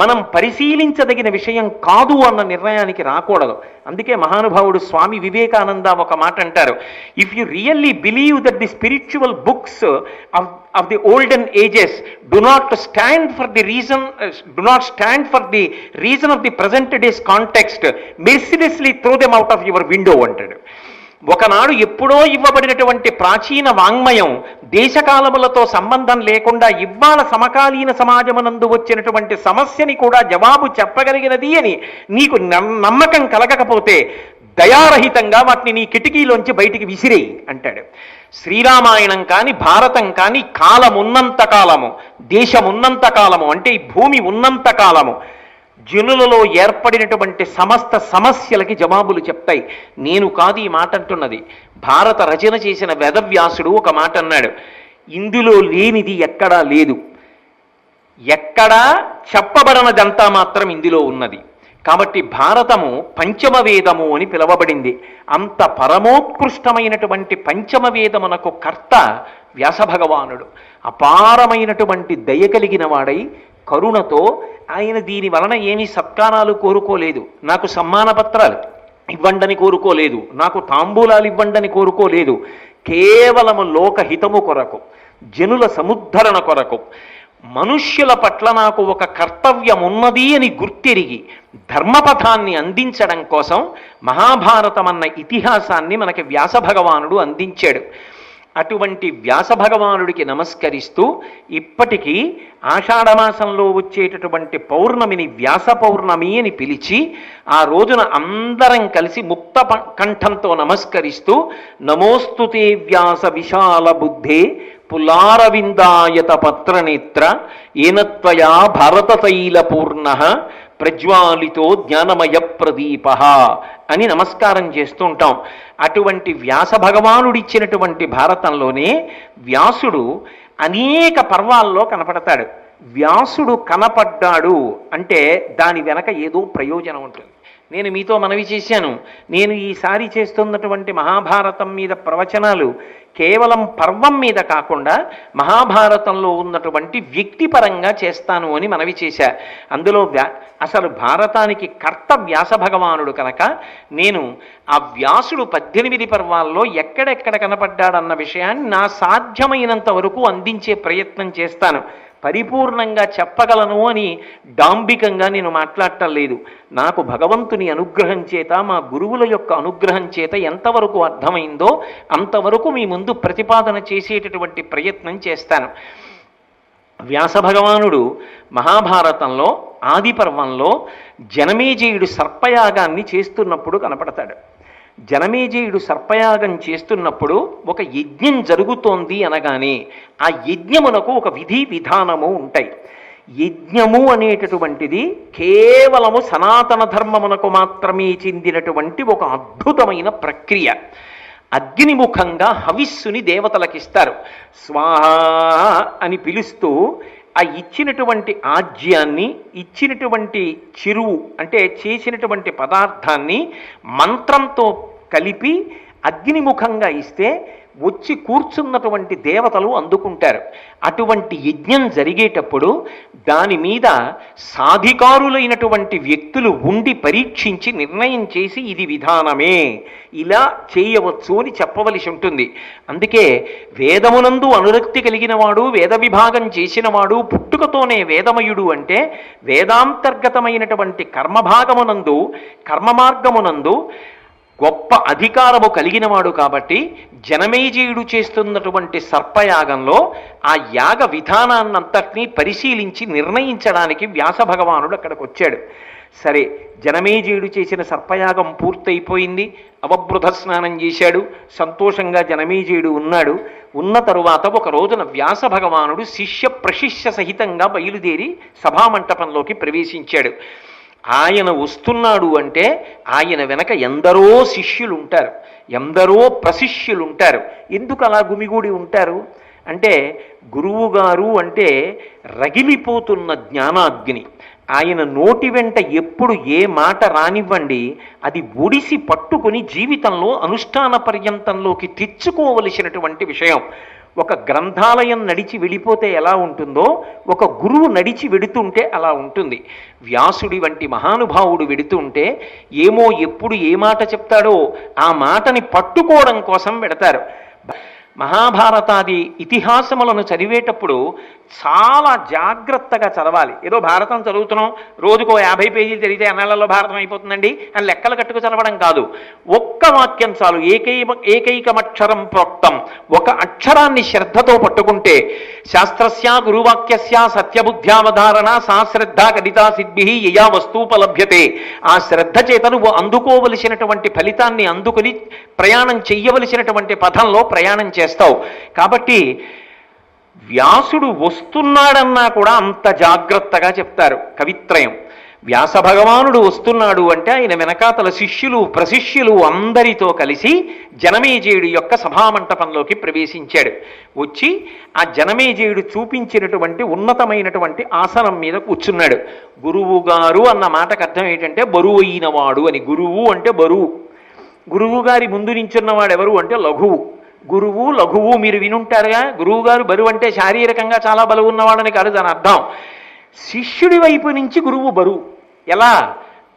మనం పరిశీలించదగిన విషయం కాదు అన్న నిర్ణయానికి రాకూడదు. అందుకే మహానుభావుడు స్వామి వివేకానంద ఒక మాట అంటారు, if you really believe that the spiritual books of the olden ages do not stand for the reason of the present day's context, mercilessly throw them out of your window అంటాడు. ఒకనాడు ఎప్పుడో ఇవ్వబడినటువంటి ప్రాచీన వాంగ్మయం దేశకాలములతో సంబంధం లేకుండా ఇవాళ సమకాలీన సమాజమునందు వచ్చినటువంటి సమస్యని కూడా జవాబు చెప్పగలిగినది అని నీకు నమ్మకం కలగకపోతే దయారహితంగా వాటిని నీ కిటికీలోంచి బయటికి విసిరేయి అంటాడు. శ్రీరామాయణం కానీ భారతం కానీ కాలమున్నంత కాలము, దేశమున్నంత కాలము, అంటే ఈ భూమి ఉన్నంత కాలము జనులలో ఏర్పడినటువంటి సమస్త సమస్యలకి జవాబులు చెప్తాయి. నేను కాదు ఈ మాట అంటున్నది, భారత రచన చేసిన వేదవ్యాసుడు ఒక మాట అన్నాడు, ఇందులో లేనిది ఎక్కడా లేదు, ఎక్కడా చెప్పబడనదంతా మాత్రం ఇందులో ఉన్నది. కాబట్టి భారతము పంచమ వేదము అని పిలువబడింది. అంత పరమోత్కృష్టమైనటువంటి పంచమ వేదమునకు కర్త వ్యాసభగవానుడు. అపారమైనటువంటి దయ కలిగిన వాడై కరుణతో ఆయన దీని వలన ఏమీ సత్కారాలు కోరుకోలేదు, నాకు సమ్మాన పత్రాలు ఇవ్వండని కోరుకోలేదు, నాకు తాంబూలాలు ఇవ్వండని కోరుకోలేదు. కేవలము లోకహితము కొరకు, జనుల సముద్ధరణ కొరకు, మనుష్యుల పట్ల నాకు ఒక కర్తవ్యం ఉన్నది అని గుర్తిరిగి ధర్మపథాన్ని అందించడం కోసం మహాభారతం అన్న ఇతిహాసాన్ని మనకి వ్యాసభగవానుడు అందించాడు. అటువంటి వ్యాసభగవానుడికి నమస్కరిస్తూ ఇప్పటికీ ఆషాఢమాసంలో వచ్చేటటువంటి పౌర్ణమిని వ్యాస పౌర్ణమి అని పిలిచి ఆ రోజున అందరం కలిసి ముక్త కంఠంతో నమస్కరిస్తూ నమోస్తుతే వ్యాస విశాల బుద్ధే పులారవిందాయత పత్రనేత్ర ఏనత్వయా భారతతైల పూర్ణ ప్రజ్వాలితో జ్ఞానమయ ప్రదీప అని నమస్కారం చేస్తూ ఉంటాం. అటువంటి వ్యాస భగవానుడిచ్చినటువంటి భారతంలోనే వ్యాసుడు అనేక పర్వాల్లో కనపడతాడు. వ్యాసుడు కనపడ్డాడు అంటే దాని వెనక ఏదో ప్రయోజనం ఉంటుంది. నేను మీతో మనవి చేశాను, నేను ఈసారి చేస్తున్నటువంటి మహాభారతం మీద ప్రవచనాలు కేవలం పర్వం మీద కాకుండా మహాభారతంలో ఉన్నటువంటి వ్యక్తిపరంగా చేస్తాను అని మనవి చేశా. అందులో అసలు భారతానికి కర్త వ్యాస భగవానుడు కనుక నేను ఆ వ్యాసుడు 18 పర్వాల్లో ఎక్కడెక్కడ కనపడ్డాడన్న విషయాన్ని నా సాధ్యమైనంత వరకు అందించే ప్రయత్నం చేస్తాను. పరిపూర్ణంగా చెప్పగలను అని డాంబికంగా నేను మాట్లాడటం లేదు. నాకు భగవంతుని అనుగ్రహం చేత, మా గురువుల యొక్క అనుగ్రహం చేత ఎంతవరకు అర్థమైందో అంతవరకు మీ ముందు ప్రతిపాదన చేసేటటువంటి ప్రయత్నం చేస్తాను. వ్యాస భగవానుడు మహాభారతంలో ఆది పర్వంలో జనమేజయుడు సర్పయాగాన్ని చేస్తున్నప్పుడు కనపడతాడు. జనమేజయుడు సర్పయాగం చేస్తున్నప్పుడు ఒక యజ్ఞం జరుగుతోంది అనగానే ఆ యజ్ఞమునకు ఒక విధి విధానము ఉంటాయి. యజ్ఞము అనేటటువంటిది కేవలము సనాతన ధర్మమునకు మాత్రమే చెందినటువంటి ఒక అద్భుతమైన ప్రక్రియ. అగ్నిముఖంగా హవిస్సుని దేవతలకిస్తారు. స్వాహ అని పిలుస్తూ ఆ ఇచ్చినటువంటి ఆజ్యాన్ని, ఇచ్చినటువంటి చిరువు అంటే చేసినటువంటి పదార్థాన్ని మంత్రంతో కలిపి అగ్నిముఖంగా ఇస్తే వచ్చి కూర్చున్నటువంటి దేవతలు అందుకుంటారు. అటువంటి యజ్ఞం జరిగేటప్పుడు దాని మీద సాధికారులైనటువంటి వ్యక్తులు ఉండి పరీక్షించి నిర్ణయం చేసి ఇది విధానమే, ఇలా చేయవచ్చు అని చెప్పవలసి ఉంటుంది. అందుకే వేదమునందు అనురక్తి కలిగిన వాడు, వేద విభాగం చేసినవాడు, పుట్టుకతోనే వేదమయుడు అంటే వేదాంతర్గతమైనటువంటి కర్మభాగమునందు, కర్మ మార్గమునందు గొప్ప అధికారము కలిగినవాడు. కాబట్టి జనమేజయుడు చేస్తున్నటువంటి సర్పయాగంలో ఆ యాగ విధానాన్నంతటినీ పరిశీలించి నిర్ణయించడానికి వ్యాస భగవానుడు అక్కడికి వచ్చాడు. సరే, జనమేజయుడు చేసిన సర్పయాగం పూర్తయిపోయింది. అవబృధ స్నానం చేశాడు. సంతోషంగా జనమేజయుడు ఉన్నాడు. ఉన్న తరువాత ఒక రోజున వ్యాస భగవానుడు శిష్య ప్రశిష్య సహితంగా బయలుదేరి సభామంటపంలోకి ప్రవేశించాడు. ఆయన వస్తున్నాడు అంటే ఆయన వెనక ఎందరో శిష్యులు ఉంటారు, ఎందరో ప్రశిష్యులు ఉంటారు. ఎందుకు అలా గుమిగూడి ఉంటారు అంటే, గురువుగారు అంటే రగిలిపోతున్న జ్ఞానాగ్ని. ఆయన నోటి వెంట ఎప్పుడు ఏ మాట రానివ్వండి, అది ఒడిసి పట్టుకుని జీవితంలో అనుష్ఠాన పర్యంతంలోకి తెచ్చుకోవలసినటువంటి విషయం. ఒక గ్రంథాలయం నడిచి వెళ్ళిపోతే ఎలా ఉంటుందో, ఒక గురువు నడిచి వెడుతుంటే అలా ఉంటుంది. వ్యాసుడి వంటి మహానుభావుడు వెడుతుంటే ఏమో ఎప్పుడు ఏ మాట చెప్తాడో ఆ మాటని పట్టుకోవడం కోసం వెడతారు. మహాభారతాది ఇతిహాసములను చదివేటప్పుడు చాలా జాగ్రత్తగా చదవాలి. ఏదో భారతం చదువుతున్నాం, రోజుకో 50 పేజీలు చదివితే అన్నాళ్ళలో భారతం అయిపోతుందండి అని లెక్కలు కట్టుకు చదవడం కాదు. ఒక్క వాక్యం చాలు, ఏకైకమక్షరం ప్రోక్తం, ఒక అక్షరాన్ని శ్రద్ధతో పట్టుకుంటే శాస్త్రస్య గురువాక్యస్య సత్యబుద్ధ్యావధారణ సా శ్రద్ధ కడితా సిద్భి యయా వస్తూపలభ్యతే. ఆ శ్రద్ధ చేత నువ్వు అందుకోవలసినటువంటి ఫలితాన్ని అందుకుని ప్రయాణం చెయ్యవలసినటువంటి పథంలో ప్రయాణం చేస్తావు. కాబట్టి వ్యాసుడు వస్తున్నాడన్నా కూడా అంత జాగ్రత్తగా చెప్తారు కవిత్రయం. వ్యాస భగవానుడు వస్తున్నాడు అంటే ఆయన వెనకాతల శిష్యులు ప్రశిష్యులు అందరితో కలిసి జనమేజయుడి యొక్క సభామంటపంలోకి ప్రవేశించాడు. వచ్చి ఆ జనమేజయుడు చూపించినటువంటి ఉన్నతమైనటువంటి ఆసనం మీద కూర్చున్నాడు. గురువు గారు అన్న మాటకు అర్థం ఏంటంటే బరువు అయినవాడు అని. గురువు అంటే బరువు. గురువు గారి ముందు నించున్నవాడు ఎవరు అంటే లఘువు. గురువు లఘువు మీరు వినుంటారుగా. గురువు గారు బరువు అంటే శారీరకంగా చాలా బరువు ఉన్నవాడని కాదు దాని అర్థం. శిష్యుడి వైపు నుంచి గురువు బరువు. ఎలా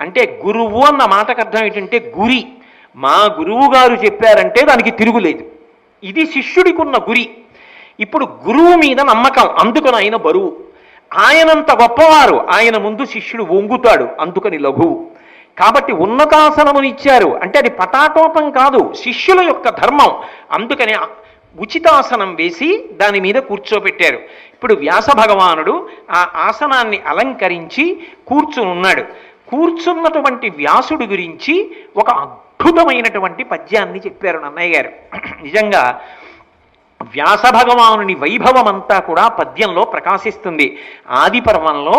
అంటే గురువు అన్న మాటకు అర్థం ఏంటంటే గురి. మా గురువు గారు చెప్పారంటే దానికి తిరుగులేదు. ఇది శిష్యుడికి ఉన్న గురి. ఇప్పుడు గురువు మీద నమ్మకం, అందుకని ఆయన బరువు. ఆయనంత గొప్పవారు, ఆయన ముందు శిష్యుడు వంగుతాడు, అందుకని లఘువు. కాబట్టి ఉన్నతాసనమునిచ్చారు అంటే అది పటాటోపం కాదు, శిష్యుల యొక్క ధర్మం. అందుకని ఉచితాసనం వేసి దాని మీద కూర్చోబెట్టారు. ఇప్పుడు వ్యాస భగవానుడు ఆ ఆసనాన్ని అలంకరించి కూర్చునున్నాడు. కూర్చున్నటువంటి వ్యాసుడి గురించి ఒక అద్భుతమైనటువంటి పద్యాన్ని చెప్పారు నన్నయ్య గారు. నిజంగా వ్యాస భగవానుని వైభవం అంతా కూడా పద్యంలో ప్రకాశిస్తుంది. ఆది పర్వంలో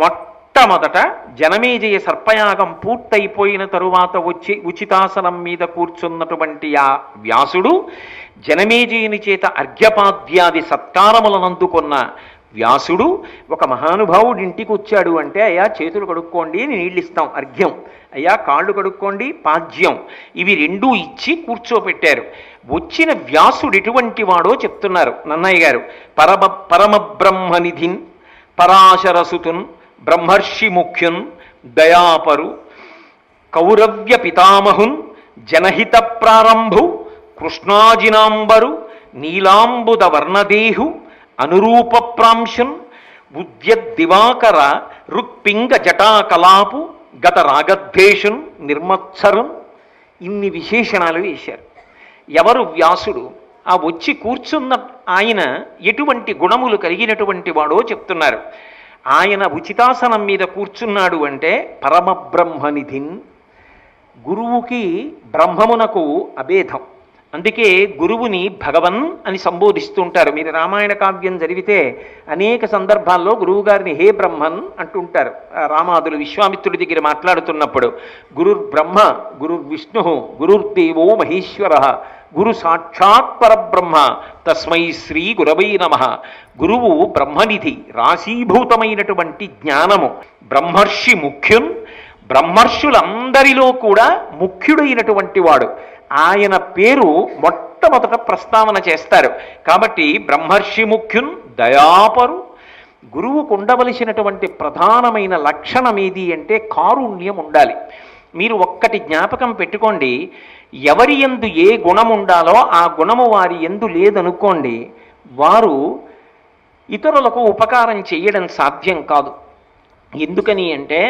మొట్టమొదట జనమేజయ సర్పయాగం పూర్తయిపోయిన తరువాత వచ్చి ఉచితాసనం మీద కూర్చున్నటువంటి ఆ వ్యాసుడు జనమేజయుని చేత అర్ఘ్యపాద్యాది సత్కారములను అందుకున్న వ్యాసుడు ఒక మహానుభావుడి ఇంటికి వచ్చాడు అంటే అయ్యా చేతులు కడుక్కోండి నీళ్ళు ఇస్తాం అర్ఘ్యం, అయ్యా కాళ్ళు కడుక్కోండి పాద్యం, ఇవి రెండూ ఇచ్చి కూర్చోపెట్టారు. వచ్చిన వ్యాసుడు ఎటువంటి వాడో చెప్తున్నారు నన్నయ్య గారు. పరమబ్రహ్మనిధిన్ పరాశరసుతున్ బ్రహ్మర్షి ముఖ్యున్ దయాపరు కౌరవ్య పితామహున్ జనహిత ప్రారంభు కృష్ణాజినాంబరు నీలాంబుద వర్ణదేహు అనురూప ప్రాంశున్ ఉద్యద్దివాకర రుక్పింగ జటాకలాపు గత రాగద్వేషున్ నిర్మత్సరున్. ఇన్ని విశేషణాలు వేశారు. ఎవరు వ్యాసుడు? ఆ వచ్చి కూర్చున్న ఆయన ఎటువంటి గుణములు కలిగినటువంటి వాడో చెప్తున్నారు. ఆయన ఉచితాసనం మీద కూర్చున్నాడు అంటే పరమబ్రహ్మనిధిన్. గురువుకి బ్రహ్మమునకు అభేదం. అందుకే గురువుని భగవన్ అని సంబోధిస్తుంటారు. మీరు రామాయణ కావ్యం చదివితే అనేక సందర్భాల్లో గురువుగారిని హే బ్రహ్మన్ అంటుంటారు. రామాదులు విశ్వామిత్రుడి దగ్గర మాట్లాడుతున్నప్పుడు గురుర్బ్రహ్మ గురుర్విష్ణు గురుర్దేవో మహేశ్వర గురు సాక్షాత్ పరబ్రహ్మ తస్మై శ్రీ గురవై నమః. గురువు బ్రహ్మనిధి, రాశీభూతమైనటువంటి జ్ఞానము. బ్రహ్మర్షి ముఖ్యున్, బ్రహ్మర్షులందరిలో కూడా ముఖ్యుడైనటువంటి వాడు. ఆయన పేరు మొట్టమొదట ప్రస్తావన చేస్తారు. కాబట్టి బ్రహ్మర్షి ముఖ్యున్ దయాపరు. గురువుకు ఉండవలసినటువంటి ప్రధానమైన లక్షణం ఏది అంటే కారుణ్యం ఉండాలి. మీరు ఒక్కటి జ్ఞాపకం పెట్టుకోండి, ఎవరి యందు ఏ గుణం ఉండాలో ఆ గుణము వారి యందు లేదనుకోండి, వారు ఇతరులకు ఉపకారం చేయడం సాధ్యం కాదు. ఎందుకని అంటే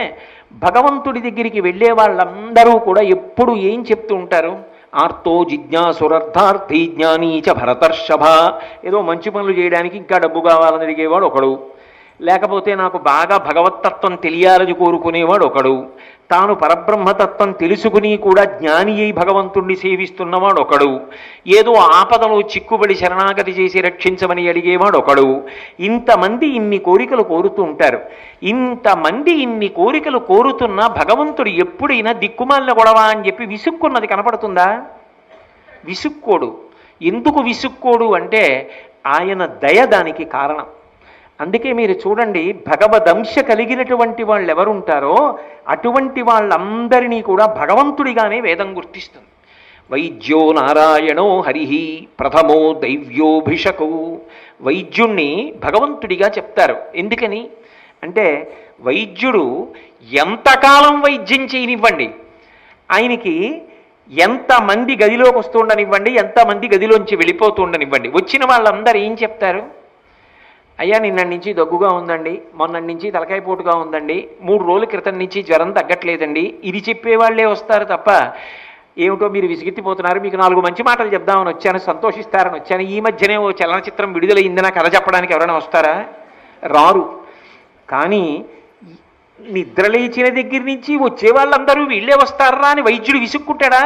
భగవంతుడి దగ్గరికి వెళ్ళే వాళ్ళందరూ కూడా ఎప్పుడు ఏం చెప్తూ ఉంటారు? ఆర్తో జిజ్ఞాసురర్థార్థి జ్ఞానీచ భరతర్షభ. ఏదో మంచి పనులు చేయడానికి ఇంకా డబ్బు కావాలని అడిగేవాడు ఒకడు, లేకపోతే నాకు బాగా భగవత్తత్వం తెలియాలని కోరుకునేవాడు ఒకడు, తాను పరబ్రహ్మతత్వం తెలుసుకుని కూడా జ్ఞాని అయి భగవంతుణ్ణి సేవిస్తున్నవాడు ఒకడు, ఏదో ఆపదలో చిక్కుబడి శరణాగతి చేసి రక్షించమని అడిగేవాడు ఒకడు. ఇంతమంది ఇన్ని కోరికలు కోరుతూ ఉంటారు. ఇంతమంది ఇన్ని కోరికలు కోరుతున్నా భగవంతుడు ఎప్పుడైనా దిక్కుమాలిన గొడవ అని చెప్పి విసుక్కున్నది కనపడుతుందా? విసుక్కోడు. ఎందుకు విసుక్కోడు అంటే ఆయన దయ దానికి కారణం. అందుకే మీరు చూడండి, భగవదంశ కలిగినటువంటి వాళ్ళు ఎవరుంటారో అటువంటి వాళ్ళందరినీ కూడా భగవంతుడిగానే వేదం గుర్తిస్తుంది. వైద్యో నారాయణో హరిహి ప్రథమో దైవ్యోభిషకు. వైద్యుణ్ణి భగవంతుడిగా చెప్తారు. ఎందుకని అంటే వైద్యుడు ఎంతకాలం వైద్యం చేయనివ్వండి, ఆయనకి ఎంతమంది గదిలోకి వస్తుండనివ్వండి, ఎంతమంది గదిలోంచి వెళ్ళిపోతూ ఉండనివ్వండి, వచ్చిన వాళ్ళందరూ ఏం చెప్తారు? అయ్యా నిన్నటి నుంచి దగ్గుగా ఉందండి, మొన్నటి నుంచి తలకాయ పోటుగా ఉందండి, 3 రోజుల క్రితం నుంచి జ్వరం తగ్గట్లేదండి, ఇది చెప్పేవాళ్లే వస్తారు తప్ప ఏమిటో మీరు విసిగెత్తిపోతున్నారు, మీకు 4 మంచి మాటలు చెప్దామని వచ్చాను, సంతోషిస్తారని వచ్చాను, ఈ మధ్యనే ఓ చలనచిత్రం విడుదలైందన కథ చెప్పడానికి ఎవరైనా వస్తారా? రారు. కానీ నిద్రలేచిన దగ్గర నుంచి వచ్చే వాళ్ళందరూ వీళ్ళే వస్తారా అని వైద్యుడు విసుక్కుంటాడా?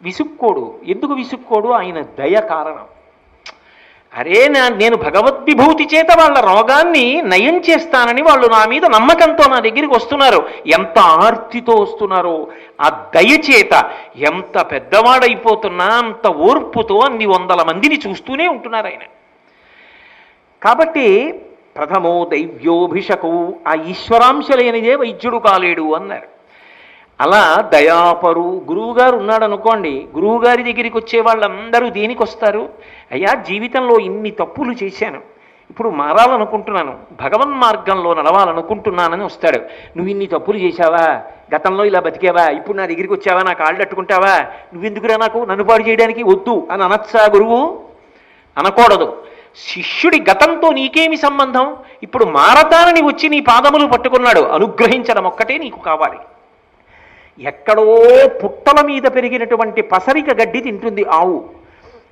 విసుక్కోడు. ఎందుకు విసుక్కోడు? ఆయన దయ కారణం. అరే నేను భగవద్విభూతి చేత వాళ్ళ రోగాన్ని నయం చేస్తానని వాళ్ళు నా మీద నమ్మకంతో నా దగ్గరికి వస్తున్నారు. ఎంత ఆర్తితో వస్తున్నారో, ఆ దయచేత ఎంత పెద్దవాడైపోతున్నా అంత ఓర్పుతో అన్ని 100 మందిని చూస్తూనే ఉంటున్నారు ఆయన. కాబట్టి ప్రథమో దైవ్యోభిషకు, ఆ ఈశ్వరాంశ లేనిదే వైద్యుడు కాలేడు అన్నారు. అలా దయాపరు గురువుగారు ఉన్నాడు అనుకోండి, గురువుగారి దగ్గరికి వచ్చే వాళ్ళందరూ దేనికి వస్తారు? అయ్యా జీవితంలో ఇన్ని తప్పులు చేశాను, ఇప్పుడు మారాలనుకుంటున్నాను, భగవన్ మార్గంలో నడవాలనుకుంటున్నానని వస్తాడు. నువ్వు ఇన్ని తప్పులు చేశావా, గతంలో ఇలా బతికావా, ఇప్పుడు నా దగ్గరికి వచ్చావా, నా కాళ్ళు అట్టుకుంటావా, నువ్వెందుకురా నాకు నన్ను పాడు చేయడానికి, వద్దు అని అనొచ్చా గురువు? అనకూడదు. శిష్యుడి గతంతో నీకేమి సంబంధం? ఇప్పుడు మారతానని వచ్చి నీ పాదములు పట్టుకున్నాడు, అనుగ్రహించడం ఒక్కటే నీకు కావాలి. ఎక్కడో పుట్టల మీద పెరిగినటువంటి పసరిక గడ్డి తింటుంది ఆవు,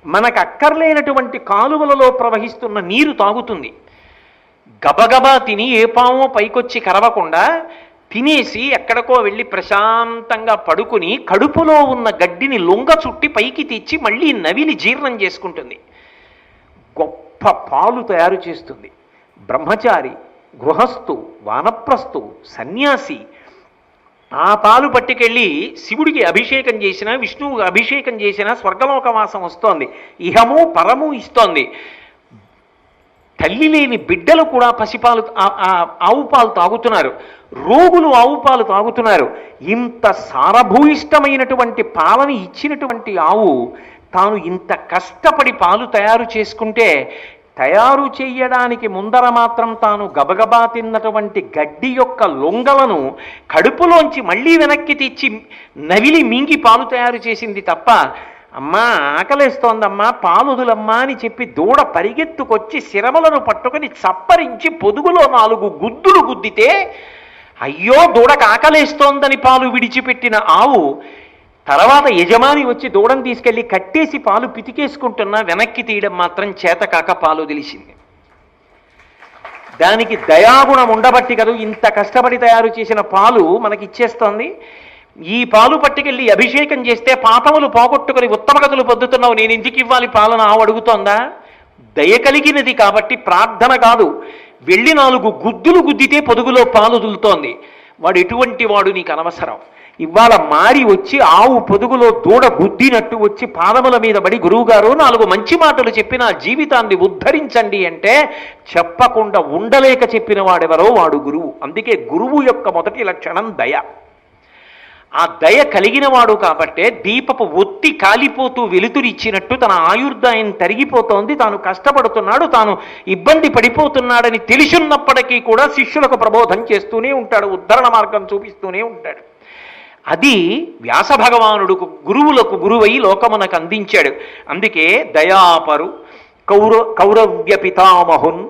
మనకు అక్కర్లేనటువంటి కాలువలలో ప్రవహిస్తున్న నీరు తాగుతుంది. గబగబా తిని ఏ పామో పైకొచ్చి కరవకుండా తినేసి ఎక్కడికో వెళ్ళి ప్రశాంతంగా పడుకుని కడుపులో ఉన్న గడ్డిని లొంగ చుట్టి పైకి తెచ్చి మళ్ళీ నవిలి జీర్ణం చేసుకుంటుంది. గొప్ప పాలు తయారు చేస్తుంది. బ్రహ్మచారి, గృహస్థు, వానప్రస్థు, సన్యాసి ఆ పాలు పట్టుకెళ్ళి శివుడికి అభిషేకం చేసిన, విష్ణువుకి అభిషేకం చేసిన స్వర్గలోకవాసం వస్తోంది, ఇహము పరము ఇస్తోంది. తల్లి లేని బిడ్డలు కూడా పసిపాలు ఆవు పాలు తాగుతున్నారు, రోగులు ఆవు పాలు తాగుతున్నారు. ఇంత సారభూయిష్టమైనటువంటి పాలని ఇచ్చినటువంటి ఆవు తాను ఇంత కష్టపడి పాలు తయారు చేసుకుంటే, తయారు చేయడానికి ముందర మాత్రం తాను గబగబా తిన్నటువంటి గడ్డి యొక్క లొంగలను కడుపులోంచి మళ్ళీ వెనక్కి తెచ్చి నవిలి మింగి పాలు తయారు చేసింది తప్ప, అమ్మా ఆకలేస్తోందమ్మా పాలుదులమ్మా అని చెప్పి దూడ పరిగెత్తుకొచ్చి శిరమలను పట్టుకొని చప్పరించి పొదుగులో 4 గుద్దులు గుద్దితే అయ్యో దూడకు ఆకలేస్తోందని పాలు విడిచిపెట్టిన ఆవు తర్వాత యజమాని వచ్చి దూడను తీసుకెళ్లి కట్టేసి పాలు పితికేసుకుంటున్నా వెనక్కి తీయడం మాత్రం చేతకాక పాలు తెలిసింది. దానికి దయాగుణం ఉండబట్టి కదా ఇంత కష్టపడి తయారు చేసిన పాలు మనకి ఇచ్చేస్తోంది. ఈ పాలు పట్టుకెళ్ళి అభిషేకం చేస్తే పాపములు పోగొట్టుకుని ఉత్తమ గతులు పొద్దుతున్నావు, నేను ఎందుకు ఇవ్వాలి పాలను ఆవు అడుగుతోందా? దయ కలిగినది కాబట్టి ప్రార్థన కాదు, వెళ్ళి 4 గుద్దులు గుద్దితే పొదుగులో పాలు దులుతోంది. వాడు ఎటువంటి వాడు నీకు అనవసరం. ఇవాళ మారి వచ్చి ఆవు పొదుగులో దూడ గుద్దినట్టు వచ్చి పాదముల మీద పడి గురువుగారు 4 మంచి మాటలు చెప్పి నా జీవితాన్ని ఉద్ధరించండి అంటే చెప్పకుండా ఉండలేక చెప్పిన వాడెవరో వాడు గురువు. అందుకే గురువు యొక్క మొదటి లక్షణం దయ. ఆ దయ కలిగిన వాడు కాబట్టే దీపపు ఒత్తి కాలిపోతూ వెలుతురిచ్చినట్టు తన ఆయుర్దాయం తరిగిపోతోంది, తాను కష్టపడుతున్నాడు, తాను ఇబ్బంది పడిపోతున్నాడని తెలిసున్నప్పటికీ కూడా శిష్యులకు ప్రబోధం చేస్తూనే ఉంటాడు, ఉద్ధరణ మార్గం చూపిస్తూనే ఉంటాడు. అది వ్యాస భగవానుడు గురువులకు గురువై లోకమునకు అందించాడు. అందుకే దయాపరు కౌరవ్య పితామహున్,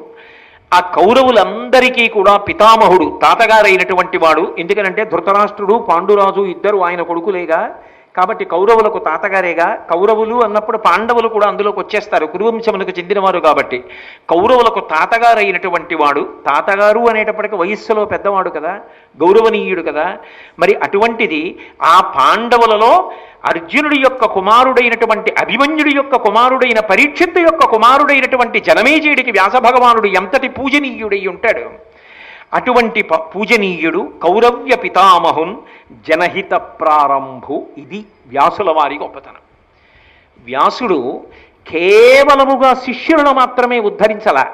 ఆ కౌరవులందరికీ కూడా పితామహుడు తాతగారైనటువంటి వాడు. ఎందుకనంటే ధృతరాష్ట్రుడు పాండురాజు ఇద్దరు ఆయన కొడుకులేగా, కాబట్టి కౌరవులకు తాతగారేగా. కౌరవులు అన్నప్పుడు పాండవులు కూడా అందులోకి వచ్చేస్తారు, కురువంశములకు చెందినవారు కాబట్టి. కౌరవులకు తాతగారైనటువంటి వాడు, తాతగారు అనేటప్పటికీ వయస్సులో పెద్దవాడు కదా, గౌరవనీయుడు కదా. మరి అటువంటిది ఆ పాండవులలో అర్జునుడి యొక్క కుమారుడైనటువంటి అభిమన్యుడి యొక్క కుమారుడైన పరీక్షిత్తు యొక్క కుమారుడైనటువంటి జనమేజయుడికి వ్యాస భగవానుడు ఎంతటి పూజనీయుడై ఉంటాడు. అటువంటి పూజనీయుడు కౌరవ్య పితామహున్ జనహిత ప్రారంభు. ఇది వ్యాసుల వారి గొప్పతనం. వ్యాసుడు కేవలముగా శిష్యులను మాత్రమే ఉద్ధరించలా.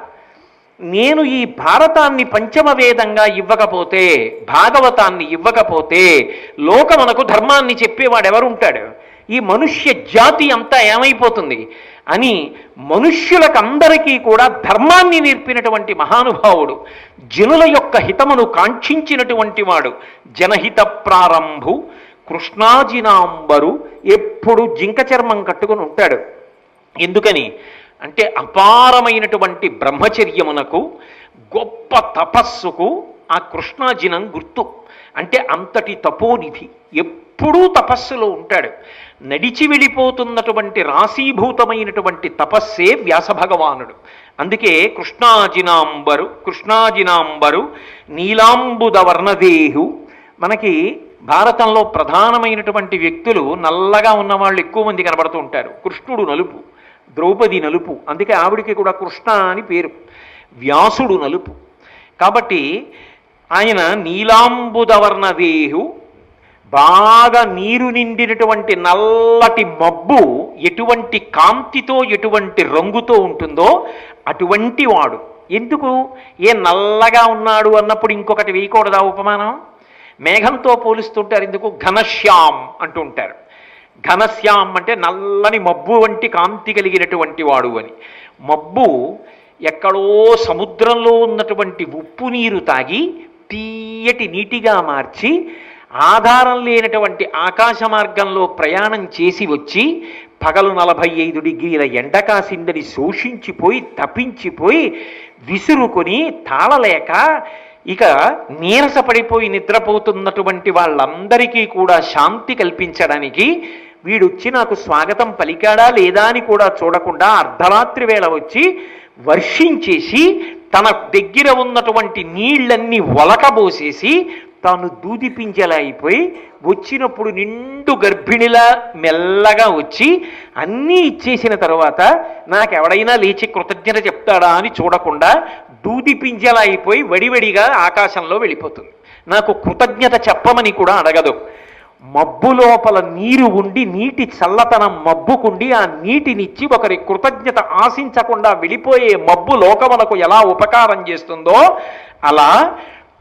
నేను ఈ భారతాన్ని పంచమ వేదంగా ఇవ్వకపోతే, భాగవతాన్ని ఇవ్వకపోతే లోకమునకు ధర్మాన్ని చెప్పేవాడెవరుంటాడు? ఈ మనుష్య జాతి అంతా ఏమైపోతుంది అని మనుష్యులకందరికీ కూడా ధర్మాన్ని నేర్పినటువంటి మహానుభావుడు, జనుల యొక్క హితమును కాంక్షించినటువంటి వాడు. జనహిత ప్రారంభు కృష్ణాజినాంబరు, ఎప్పుడు జింక చర్మం కట్టుకుని ఉంటాడు. ఎందుకని అంటే అపారమైనటువంటి బ్రహ్మచర్యమునకు గొప్ప తపస్సుకు ఆ కృష్ణాజినం గుర్తు. అంటే అంతటి తపోనిధి, ఎప్పుడూ తపస్సులో ఉంటాడు. నడిచి వెళ్ళిపోతున్నటువంటి రాశీభూతమైనటువంటి తపస్సే వ్యాసభగవానుడు. అందుకే కృష్ణాజినాంబరు నీలాంబుద వర్ణదేహు. మనకి భారతంలో ప్రధానమైనటువంటి వ్యక్తులు నల్లగా ఉన్నవాళ్ళు ఎక్కువ మంది కనబడుతూ ఉంటారు. కృష్ణుడు నలుపు, ద్రౌపది నలుపు, అందుకే ఆవిడికి కూడా కృష్ణ అని పేరు. వ్యాసుడు నలుపు. కాబట్టి ఆయన నీలాంబుదవర్ణదేహు, బాగా నీరు నిండినటువంటి నల్లటి మబ్బు ఎటువంటి కాంతితో ఎటువంటి రంగుతో ఉంటుందో అటువంటి వాడు. ఎందుకు ఏ నల్లగా ఉన్నాడు అన్నప్పుడు ఇంకొకటి వేయకూడదా ఉపమానం? మేఘంతో పోలుస్తుంటారు. ఎందుకు? ఘనశ్యాం అంటూ ఉంటారు. ఘనశ్యాం అంటే నల్లని మబ్బు వంటి కాంతి కలిగినటువంటి వాడు అని. మబ్బు ఎక్కడో సముద్రంలో ఉన్నటువంటి ఉప్పు నీరు తాగి తీయటి నీటిగా మార్చి ఆధారం లేనటువంటి ఆకాశ మార్గంలో ప్రయాణం చేసి వచ్చి పగలు 45 డిగ్రీల ఎండ కాసిందని శోషించిపోయి తప్పించిపోయి విసురుకొని తాళలేక ఇక నీరసపడిపోయి నిద్రపోతున్నటువంటి వాళ్ళందరికీ కూడా శాంతి కల్పించడానికి వీడొచ్చి నాకు స్వాగతం పలికాడా లేదా అని కూడా చూడకుండా అర్ధరాత్రి వేళ వచ్చి వర్షించేసి తన దగ్గర ఉన్నటువంటి నీళ్లన్నీ ఒలకబోసేసి తాను దూదిపింజలా అయిపోయి వచ్చినప్పుడు నిండు గర్భిణిలా మెల్లగా వచ్చి అన్నీ ఇచ్చేసిన తర్వాత నాకెవడైనా లేచి కృతజ్ఞత చెప్తాడా అని చూడకుండా దూదిపింజలా అయిపోయి వడివడిగా ఆకాశంలో వెళ్ళిపోతుంది. నాకు కృతజ్ఞత చెప్పమని కూడా అడగదు. మబ్బు లోపల నీరు ఉండి నీటి చల్లతనం మబ్బుకుండి ఆ నీటినిచ్చి ఒకరి కృతజ్ఞత ఆశించకుండా వెళ్ళిపోయే మబ్బు లోకములకు ఎలా ఉపకారం చేస్తుందో అలా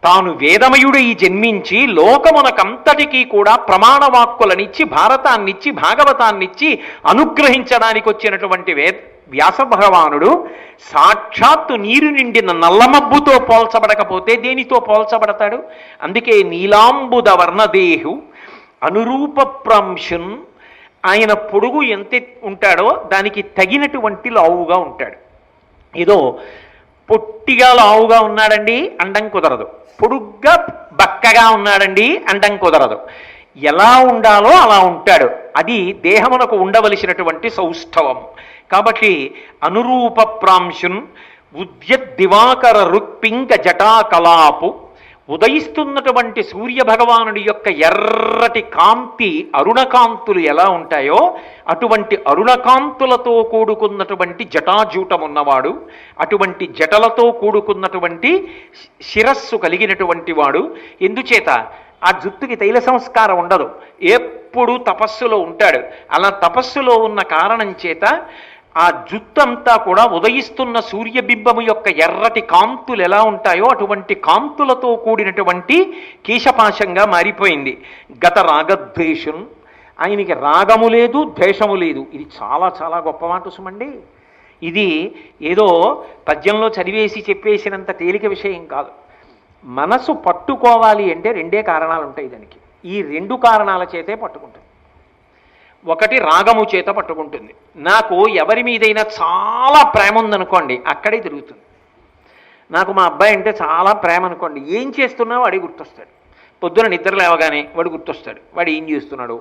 తాను వేదమయుడై జన్మించి లోకమునకంతటికీ కూడా ప్రమాణవాక్కులనిచ్చి భారతాన్నిచ్చి భాగవతాన్నిచ్చి అనుగ్రహించడానికి వచ్చినటువంటి వ్యాస భగవానుడు సాక్షాత్తు నీరు నిండిన నల్లమబ్బుతో పోల్చబడకపోతే దేనితో పోల్చబడతాడు? అందుకే నీలాంబుద వర్ణదేహు అనురూప ప్రాంశున్. ఆయన పొడుగు ఎంత ఉంటాడో దానికి తగినటువంటి లావుగా ఉంటాడు. ఏదో పొట్టిగా లావుగా ఉన్నాడండి అండం కుదరదు, పొడుగ్గా బక్కగా ఉన్నాడండి అండం కుదరదు. ఎలా ఉండాలో అలా ఉంటాడు. అది దేహమునకు ఉండవలసినటువంటి సౌష్ఠవం. కాబట్టి అనురూప ప్రాంశున్ ఉద్యద్దివాకర రుక్పింగ జటాకలాపు. ఉదయిస్తున్నటువంటి సూర్యభగవానుడి యొక్క ఎర్రటి కాంతి అరుణకాంతులు ఎలా ఉంటాయో అటువంటి అరుణకాంతులతో కూడుకున్నటువంటి జటాజూటమున్నవాడు, అటువంటి జటలతో కూడుకున్నటువంటి శిరస్సు కలిగినటువంటి వాడు. ఎందుచేత ఆ జుట్టుకి తైల సంస్కారం ఉండదు, ఎప్పుడు తపస్సులో ఉంటాడు. అలా తపస్సులో ఉన్న కారణం చేత ఆ జుత్తంతా కూడా ఉదయిస్తున్న సూర్యబింబము యొక్క ఎర్రటి కాంతులు ఎలా ఉంటాయో అటువంటి కాంతులతో కూడినటువంటి కేశపాశంగా మారిపోయింది. గత రాగద్వేషం, ఆయనకి రాగము లేదు ద్వేషము లేదు. ఇది చాలా చాలా గొప్ప మాట సుమండి. ఇది ఏదో పద్యంలో చదివేసి చెప్పేసినంత తేలిక విషయం కాదు. మనసు పట్టుకోవాలి అంటే రెండే కారణాలు ఉంటాయి దానికి. ఈ రెండు కారణాల చేతే పట్టుకుంటుంది. ఒకటి రాగము చేత పట్టుకుంటుంది. నాకు ఎవరి మీదైనా చాలా ప్రేమ ఉందనుకోండి అక్కడే తిరుగుతుంది. నాకు మా అబ్బాయి అంటే చాలా ప్రేమ అనుకోండి, ఏం చేస్తున్నా వాడి గుర్తొస్తాడు. పొద్దున నిద్ర లేవగానే వాడు గుర్తొస్తాడు. వాడు ఏం చేస్తున్నాడు,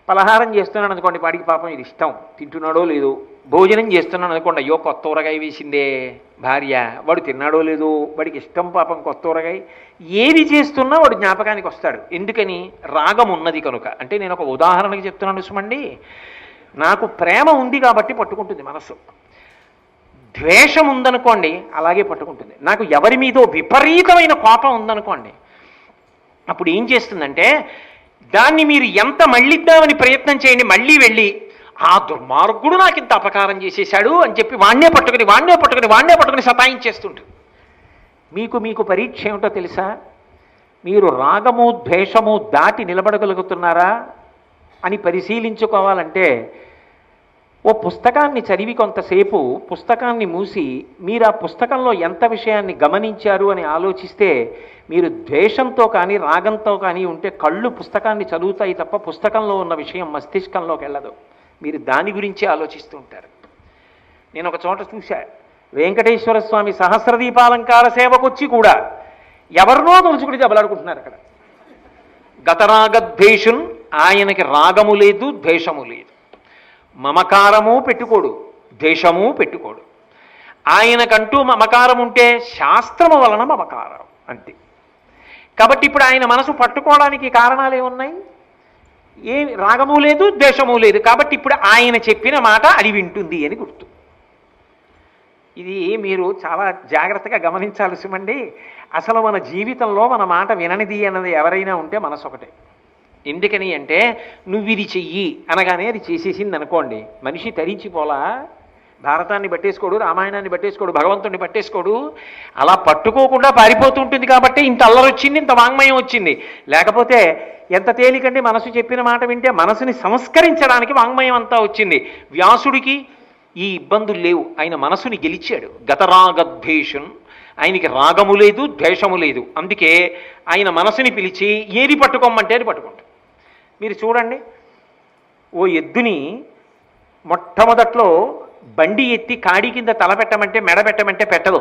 పలహారం చేస్తున్నాడు అనుకోండి, వాడికి పాపం ఇది ఇష్టం, తింటున్నాడో లేదో. భోజనం చేస్తున్నాడు అనుకోండి, అయ్యో కొత్త ఊరగాయ వేసిందే భార్య, వాడు తిన్నాడో లేదో, వాడికి ఇష్టం పాపం కొత్త ఊరగాయ. ఏది చేస్తున్నా వాడు జ్ఞాపకానికి వస్తాడు. ఎందుకని? రాగం ఉన్నది కనుక. అంటే నేను ఒక ఉదాహరణకి చెప్తున్నాను సుమండి. నాకు ప్రేమ ఉంది కాబట్టి పట్టుకుంటుంది మనస్సు. ద్వేషం ఉందనుకోండి అలాగే పట్టుకుంటుంది. నాకు ఎవరి మీదో విపరీతమైన కోపం ఉందనుకోండి, అప్పుడు ఏం చేస్తుందంటే దాన్ని మీరు ఎంత మళ్ళిద్దామని ప్రయత్నం చేయండి, మళ్ళీ వెళ్ళి ఆ దుర్మార్గుడు నాకు ఇంత అపకారం చేసేశాడు అని చెప్పి వాణ్ణే పట్టుకుని సతాయించేస్తుంటుంది. మీకు పరీక్ష ఏమిటో తెలుసా? మీరు రాగము ద్వేషము దాటి నిలబడగలుగుతున్నారా అని పరిశీలించుకోవాలంటే ఓ పుస్తకాన్ని చదివి కొంతసేపు పుస్తకాన్ని మూసి మీరు ఆ పుస్తకంలో ఎంత విషయాన్ని గమనించారు అని ఆలోచిస్తే, మీరు ద్వేషంతో కానీ రాగంతో కానీ ఉంటే కళ్ళు పుస్తకాన్ని చదువుతాయి తప్ప పుస్తకంలో ఉన్న విషయం మస్తిష్కంలోకి వెళ్ళదు. మీరు దాని గురించి ఆలోచిస్తూ ఉంటారు. నేను ఒక చోట చూశా, వెంకటేశ్వర స్వామి సహస్రదీపాలంకార సేవకొచ్చి కూడా ఎవరినో తలుచుకుని దెబ్బలాడుకుంటున్నారు అక్కడ. గతరాగద్వేషున్, ఆయనకి రాగము లేదు, ద్వేషము లేదు. మమకారము పెట్టుకోడు, ద్వేషము పెట్టుకోడు. ఆయనకంటూ మమకారం ఉంటే శాస్త్రము వలన మమకారం అంతే. కాబట్టి ఇప్పుడు ఆయన మనసు పట్టుకోవడానికి కారణాలు ఏమున్నాయి? ఏ రాగము లేదు, ద్వేషము లేదు. కాబట్టి ఇప్పుడు ఆయన చెప్పిన మాట అది వింటుంది అని గుర్తు. ఇది మీరు చాలా జాగ్రత్తగా గమనించాల్సిమండి. అసలు మన జీవితంలో మన మాట విననిది అన్నది ఎవరైనా ఉంటే మనసు ఒకటే. ఎందుకని అంటే నువ్వు ఇది చెయ్యి అనగానే అది చేసేసింది అనుకోండి, మనిషి తరించిపోలా. భారతాన్ని పట్టేసుకోడు, రామాయణాన్ని పట్టేసుకోడు, భగవంతుడిని పట్టేసుకోడు. అలా పట్టుకోకుండా పారిపోతూ ఉంటుంది. కాబట్టి ఇంత అల్లరి వచ్చింది, ఇంత వాంగ్మయం వచ్చింది. లేకపోతే ఎంత తేలికండి, మనసు చెప్పిన మాట వింటే మనసుని సంస్కరించడానికి వాంగ్మయం అంతా వచ్చింది. వ్యాసుడికి ఈ ఇబ్బందులు లేవు, ఆయన మనసుని గెలిచాడు. గతరాగద్వేషం, ఆయనకి రాగము లేదు, ద్వేషము లేదు. అందుకే ఆయన మనసుని పిలిచి ఏది పట్టుకోమంటే అది పట్టుకుంటాడు. మీరు చూడండి, ఓ ఎద్దుని మొట్టమొదట్లో బండి ఎత్తి కాడి కింద తల పెట్టమంటే, మెడ పెట్టమంటే పెట్టదు.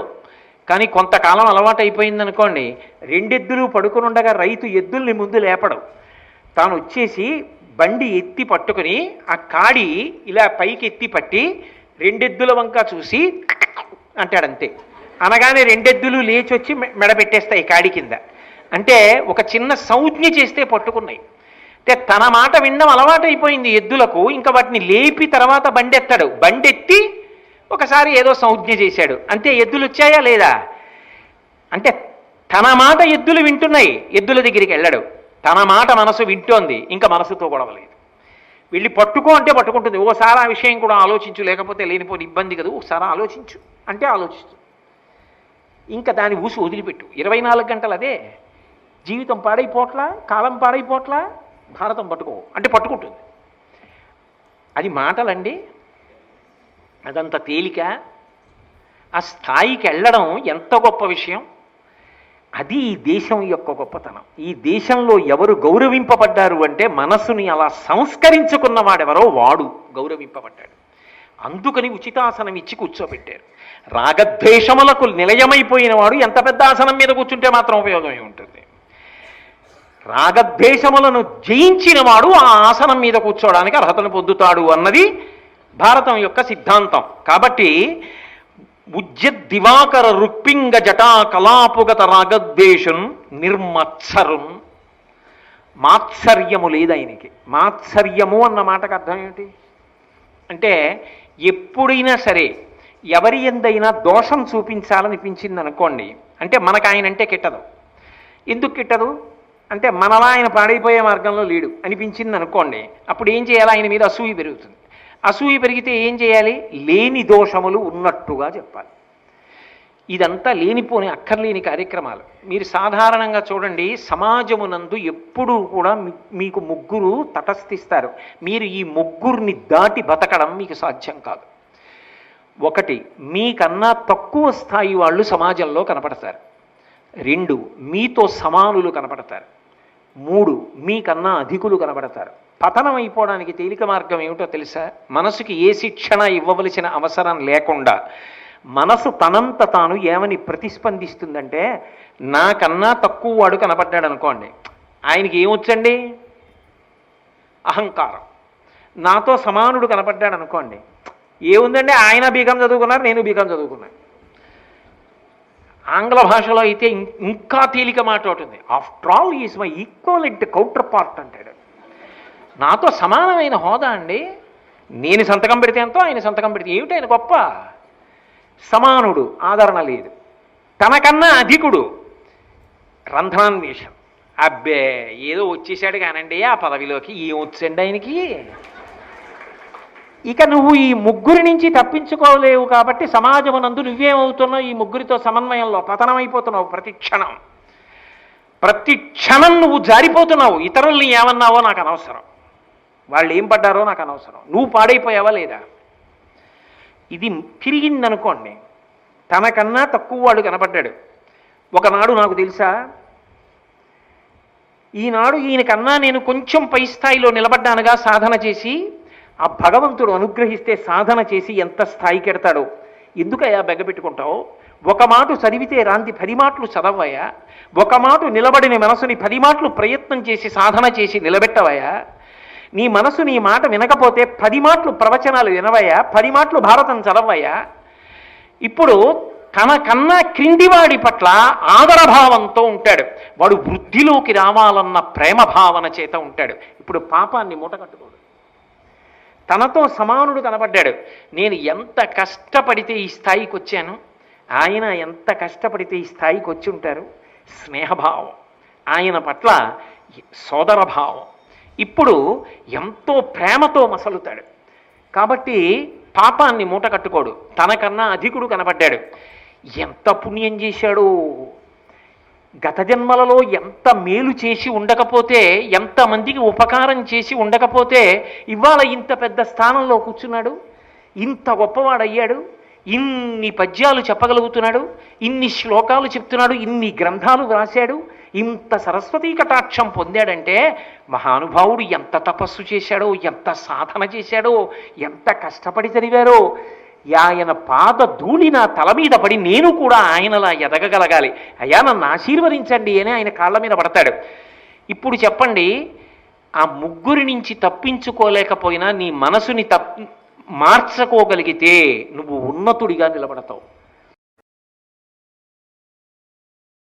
కానీ కొంతకాలం అలవాటు అయిపోయిందనుకోండి, రెండెద్దులు పడుకుని ఉండగా రైతు ఎద్దుల్ని ముందు లేపడం, తాను వచ్చేసి బండి ఎత్తి పట్టుకుని ఆ కాడి ఇలా పైకి ఎత్తి పట్టి రెండెద్దుల వంక చూసి అంటాడంతే. అనగానే రెండెద్దులు లేచి వచ్చి మెడ పెట్టేస్తాయి కాడి కింద. అంటే ఒక చిన్న సంజ్ఞ చేస్తే పట్టుకున్నాయి. అంటే తన మాట వినడం అలవాటైపోయింది ఎద్దులకు. ఇంకా వాటిని లేపి తర్వాత బండెత్తాడు. బండెత్తి ఒకసారి ఏదో సంజ్ఞ చేశాడు, అంతే. ఎద్దులు వచ్చాయా లేదా? అంటే తన మాట ఎద్దులు వింటున్నాయి, ఎద్దుల దగ్గరికి వెళ్ళాడు. తన మాట మనసు వింటోంది, ఇంకా మనసుతో గొడవలేదు. వెళ్ళి పట్టుకో అంటే పట్టుకుంటుంది. ఓసారి ఆ విషయం కూడా ఆలోచించు, లేకపోతే లేనిపోని ఇబ్బంది కదా, ఒకసారి ఆలోచించు అంటే ఆలోచిస్తు. ఇంకా దాని ఊసి వదిలిపెట్టు. 24 గంటలు అదే. జీవితం పాడైపోట్లా, కాలం పాడైపోట్లా, భారతం పట్టుకో అంటే పట్టుకుంటుంది. అది మాటలండి, అదంత తేలిక. ఆ స్థాయికి వెళ్ళడం ఎంత గొప్ప విషయం. అది ఈ దేశం యొక్క గొప్పతనం. ఈ దేశంలో ఎవరు గౌరవింపబడ్డారు అంటే మనసుని అలా సంస్కరించుకున్నవాడెవరో వాడు గౌరవింపబడ్డాడు. అందుకని ఉచితాసనం ఇచ్చి కూర్చోబెట్టారు. రాగద్వేషములకు నిలయమైపోయిన వాడు ఎంత పెద్ద ఆసనం మీద కూర్చుంటే మాత్రం ఉపయోగమే ఉంటుంది. రాగద్వేషములను జయించిన వాడు ఆ ఆసనం మీద కూర్చోవడానికి అర్హతను పొందుతాడు అన్నది భారతం యొక్క సిద్ధాంతం. కాబట్టి ఉజ్జద్దివాకర రుక్పింగ జటా కలాపుగత రాగద్వేషం నిర్మత్సరం. మాత్సర్యము లేదు ఆయనకి. మాత్సర్యము అన్న మాటకు అర్థం ఏమిటి అంటే, ఎప్పుడైనా సరే ఎవరి ఎందైనా దోషం చూపించాలనిపించింది అనుకోండి, అంటే మనకు ఆయన అంటే కిట్టదు. ఎందుకు కిట్టదు అంటే, మనలా ఆయన పాడైపోయే మార్గంలో లేడు అనిపించింది అనుకోండి, అప్పుడు ఏం చేయాలి? ఆయన మీద అసూయ పెరుగుతుంది. అసూయ పెరిగితే ఏం చేయాలి? లేని దోషములు ఉన్నట్టుగా చెప్పాలి. ఇదంతా లేనిపోని అక్కర్లేని కార్యక్రమాలు. మీరు సాధారణంగా చూడండి, సమాజమునందు ఎప్పుడూ కూడా మీకు ముగ్గురు తటస్థిస్తారు. మీరు ఈ ముగ్గురిని దాటి బతకడం మీకు సాధ్యం కాదు. ఒకటి, మీకన్నా తక్కువ స్థాయి వాళ్ళు సమాజంలో కనపడతారు. 2, మీతో సమానులు కనపడతారు. 3, మీకన్నా అధికులు కనపడతారు. పతనం అయిపోవడానికి తేలిక మార్గం ఏమిటో తెలుసా? మనసుకి ఏ శిక్షణ ఇవ్వవలసిన అవసరం లేకుండా మనసు తనంత తాను ఏమని ప్రతిస్పందిస్తుందంటే, నాకన్నా తక్కువ వాడు కనపడ్డాడు అనుకోండి, ఆయనకి ఏమొచ్చండి? అహంకారం. నాతో సమానుడు కనపడ్డాడు అనుకోండి, ఏముందండి? ఆయన బీకాం చదువుకున్నారు, నేను బీకాం చదువుకున్నాను. ఆంగ్ల భాషలో అయితే ఇంకా తేలిక మాట ఉంటుంది. After all is my equivalent counter part అంటాడు. నాతో సమానమైన హోదా అండి. నేను సంతకం పెడితే ఎంతో, ఆయన సంతకం పెడితే ఏమిటి? ఆయన గొప్ప సమానుడు, ఆదరణ లేదు. తనకన్నా అధికుడు రంధ్రాన్వేషం. అబ్బే ఏదో వచ్చేసాడు కానండి ఆ పదవిలోకి, ఏమొచ్చండి ఆయనకి? ఇక నువ్వు ఈ ముగ్గురి నుంచి తప్పించుకోలేవు. కాబట్టి సమాజమునందు నువ్వేమవుతున్నావు? ఈ ముగ్గురితో సమన్వయంలో పతనమైపోతున్నావు. ప్రతి క్షణం నువ్వు జారిపోతున్నావు. ఇతరుల్ని ఏమన్నావో నాకు అనవసరం, వాళ్ళు ఏం పడ్డారో నాకు అనవసరం, నువ్వు పాడైపోయావా లేదా? ఇది తిరిగిందనుకోండి, తనకన్నా తక్కువ వాడు కనపడ్డాడు. ఒకనాడు నాకు తెలుసా, ఈనాడు ఈయనకన్నా నేను కొంచెం పై స్థాయిలో నిలబడ్డానుగా సాధన చేసి, ఆ భగవంతుడు అనుగ్రహిస్తే సాధన చేసి ఎంత స్థాయికి ఎడతాడో. ఎందుకయ్యా బెగ్గబెట్టుకుంటావు? ఒక మాట చదివితే రాంది 10 మాటలు చదవయ్యా? ఒక మాట నిలబడిన మనసుని 10 మాటలు ప్రయత్నం చేసి సాధన చేసి నిలబెట్టవయ్యా? నీ మనసు నీ మాట వినకపోతే 10 మాటలు ప్రవచనాలు వినవయ్యా? 10 మాటలు భారతం చదవయ్యా? ఇప్పుడు తన కన్నా క్రిందివాడి పట్ల ఆదరభావంతో ఉంటాడు. వాడు వృద్ధిలోకి రావాలన్న ప్రేమ భావన చేత ఉంటాడు. ఇప్పుడు పాపాన్ని మూటకట్టుకోడు. తనతో సమానుడు కనబడ్డాడు. నేను ఎంత కష్టపడితే ఈ స్థాయికి వచ్చాను, ఆయన ఎంత కష్టపడితే ఈ స్థాయికి వచ్చి ఉంటారు. స్నేహభావం, ఆయన పట్ల సోదరభావం. ఇప్పుడు ఎంతో ప్రేమతో మసలుతాడు. కాబట్టి పాపాన్ని మూట కట్టుకోడు. తనకన్నా అధికుడు కనబడ్డాడు. ఎంత పుణ్యం చేశాడో, గత జన్మలలో ఎంత మేలు చేసి ఉండకపోతే, ఎంతమందికి ఉపకారం చేసి ఉండకపోతే ఇవాళ ఇంత పెద్ద స్థానంలో కూర్చున్నాడు, ఇంత గొప్పవాడయ్యాడు, ఇన్ని పద్యాలు చెప్పగలుగుతున్నాడు, ఇన్ని శ్లోకాలు చెప్తున్నాడు, ఇన్ని గ్రంథాలు వ్రాశాడు, ఇంత సరస్వతీ కటాక్షం పొందాడంటే మహానుభావుడు ఎంత తపస్సు చేశాడో, ఎంత సాధన చేశాడో, ఎంత కష్టపడి చదివారో. ఆయన పాద ధూళి నా తల మీద పడి నేను కూడా ఆయనలా ఎదగగలగాలి. అయ్యా నన్ను ఆశీర్వదించండి అని ఆయన కాళ్ళ మీద పడతాడు. ఇప్పుడు చెప్పండి, ఆ ముగ్గురి నుంచి తప్పించుకోలేకపోయినా నీ మనసుని మార్చకోగలిగితే నువ్వు ఉన్నతుడిగా నిలబడతావు.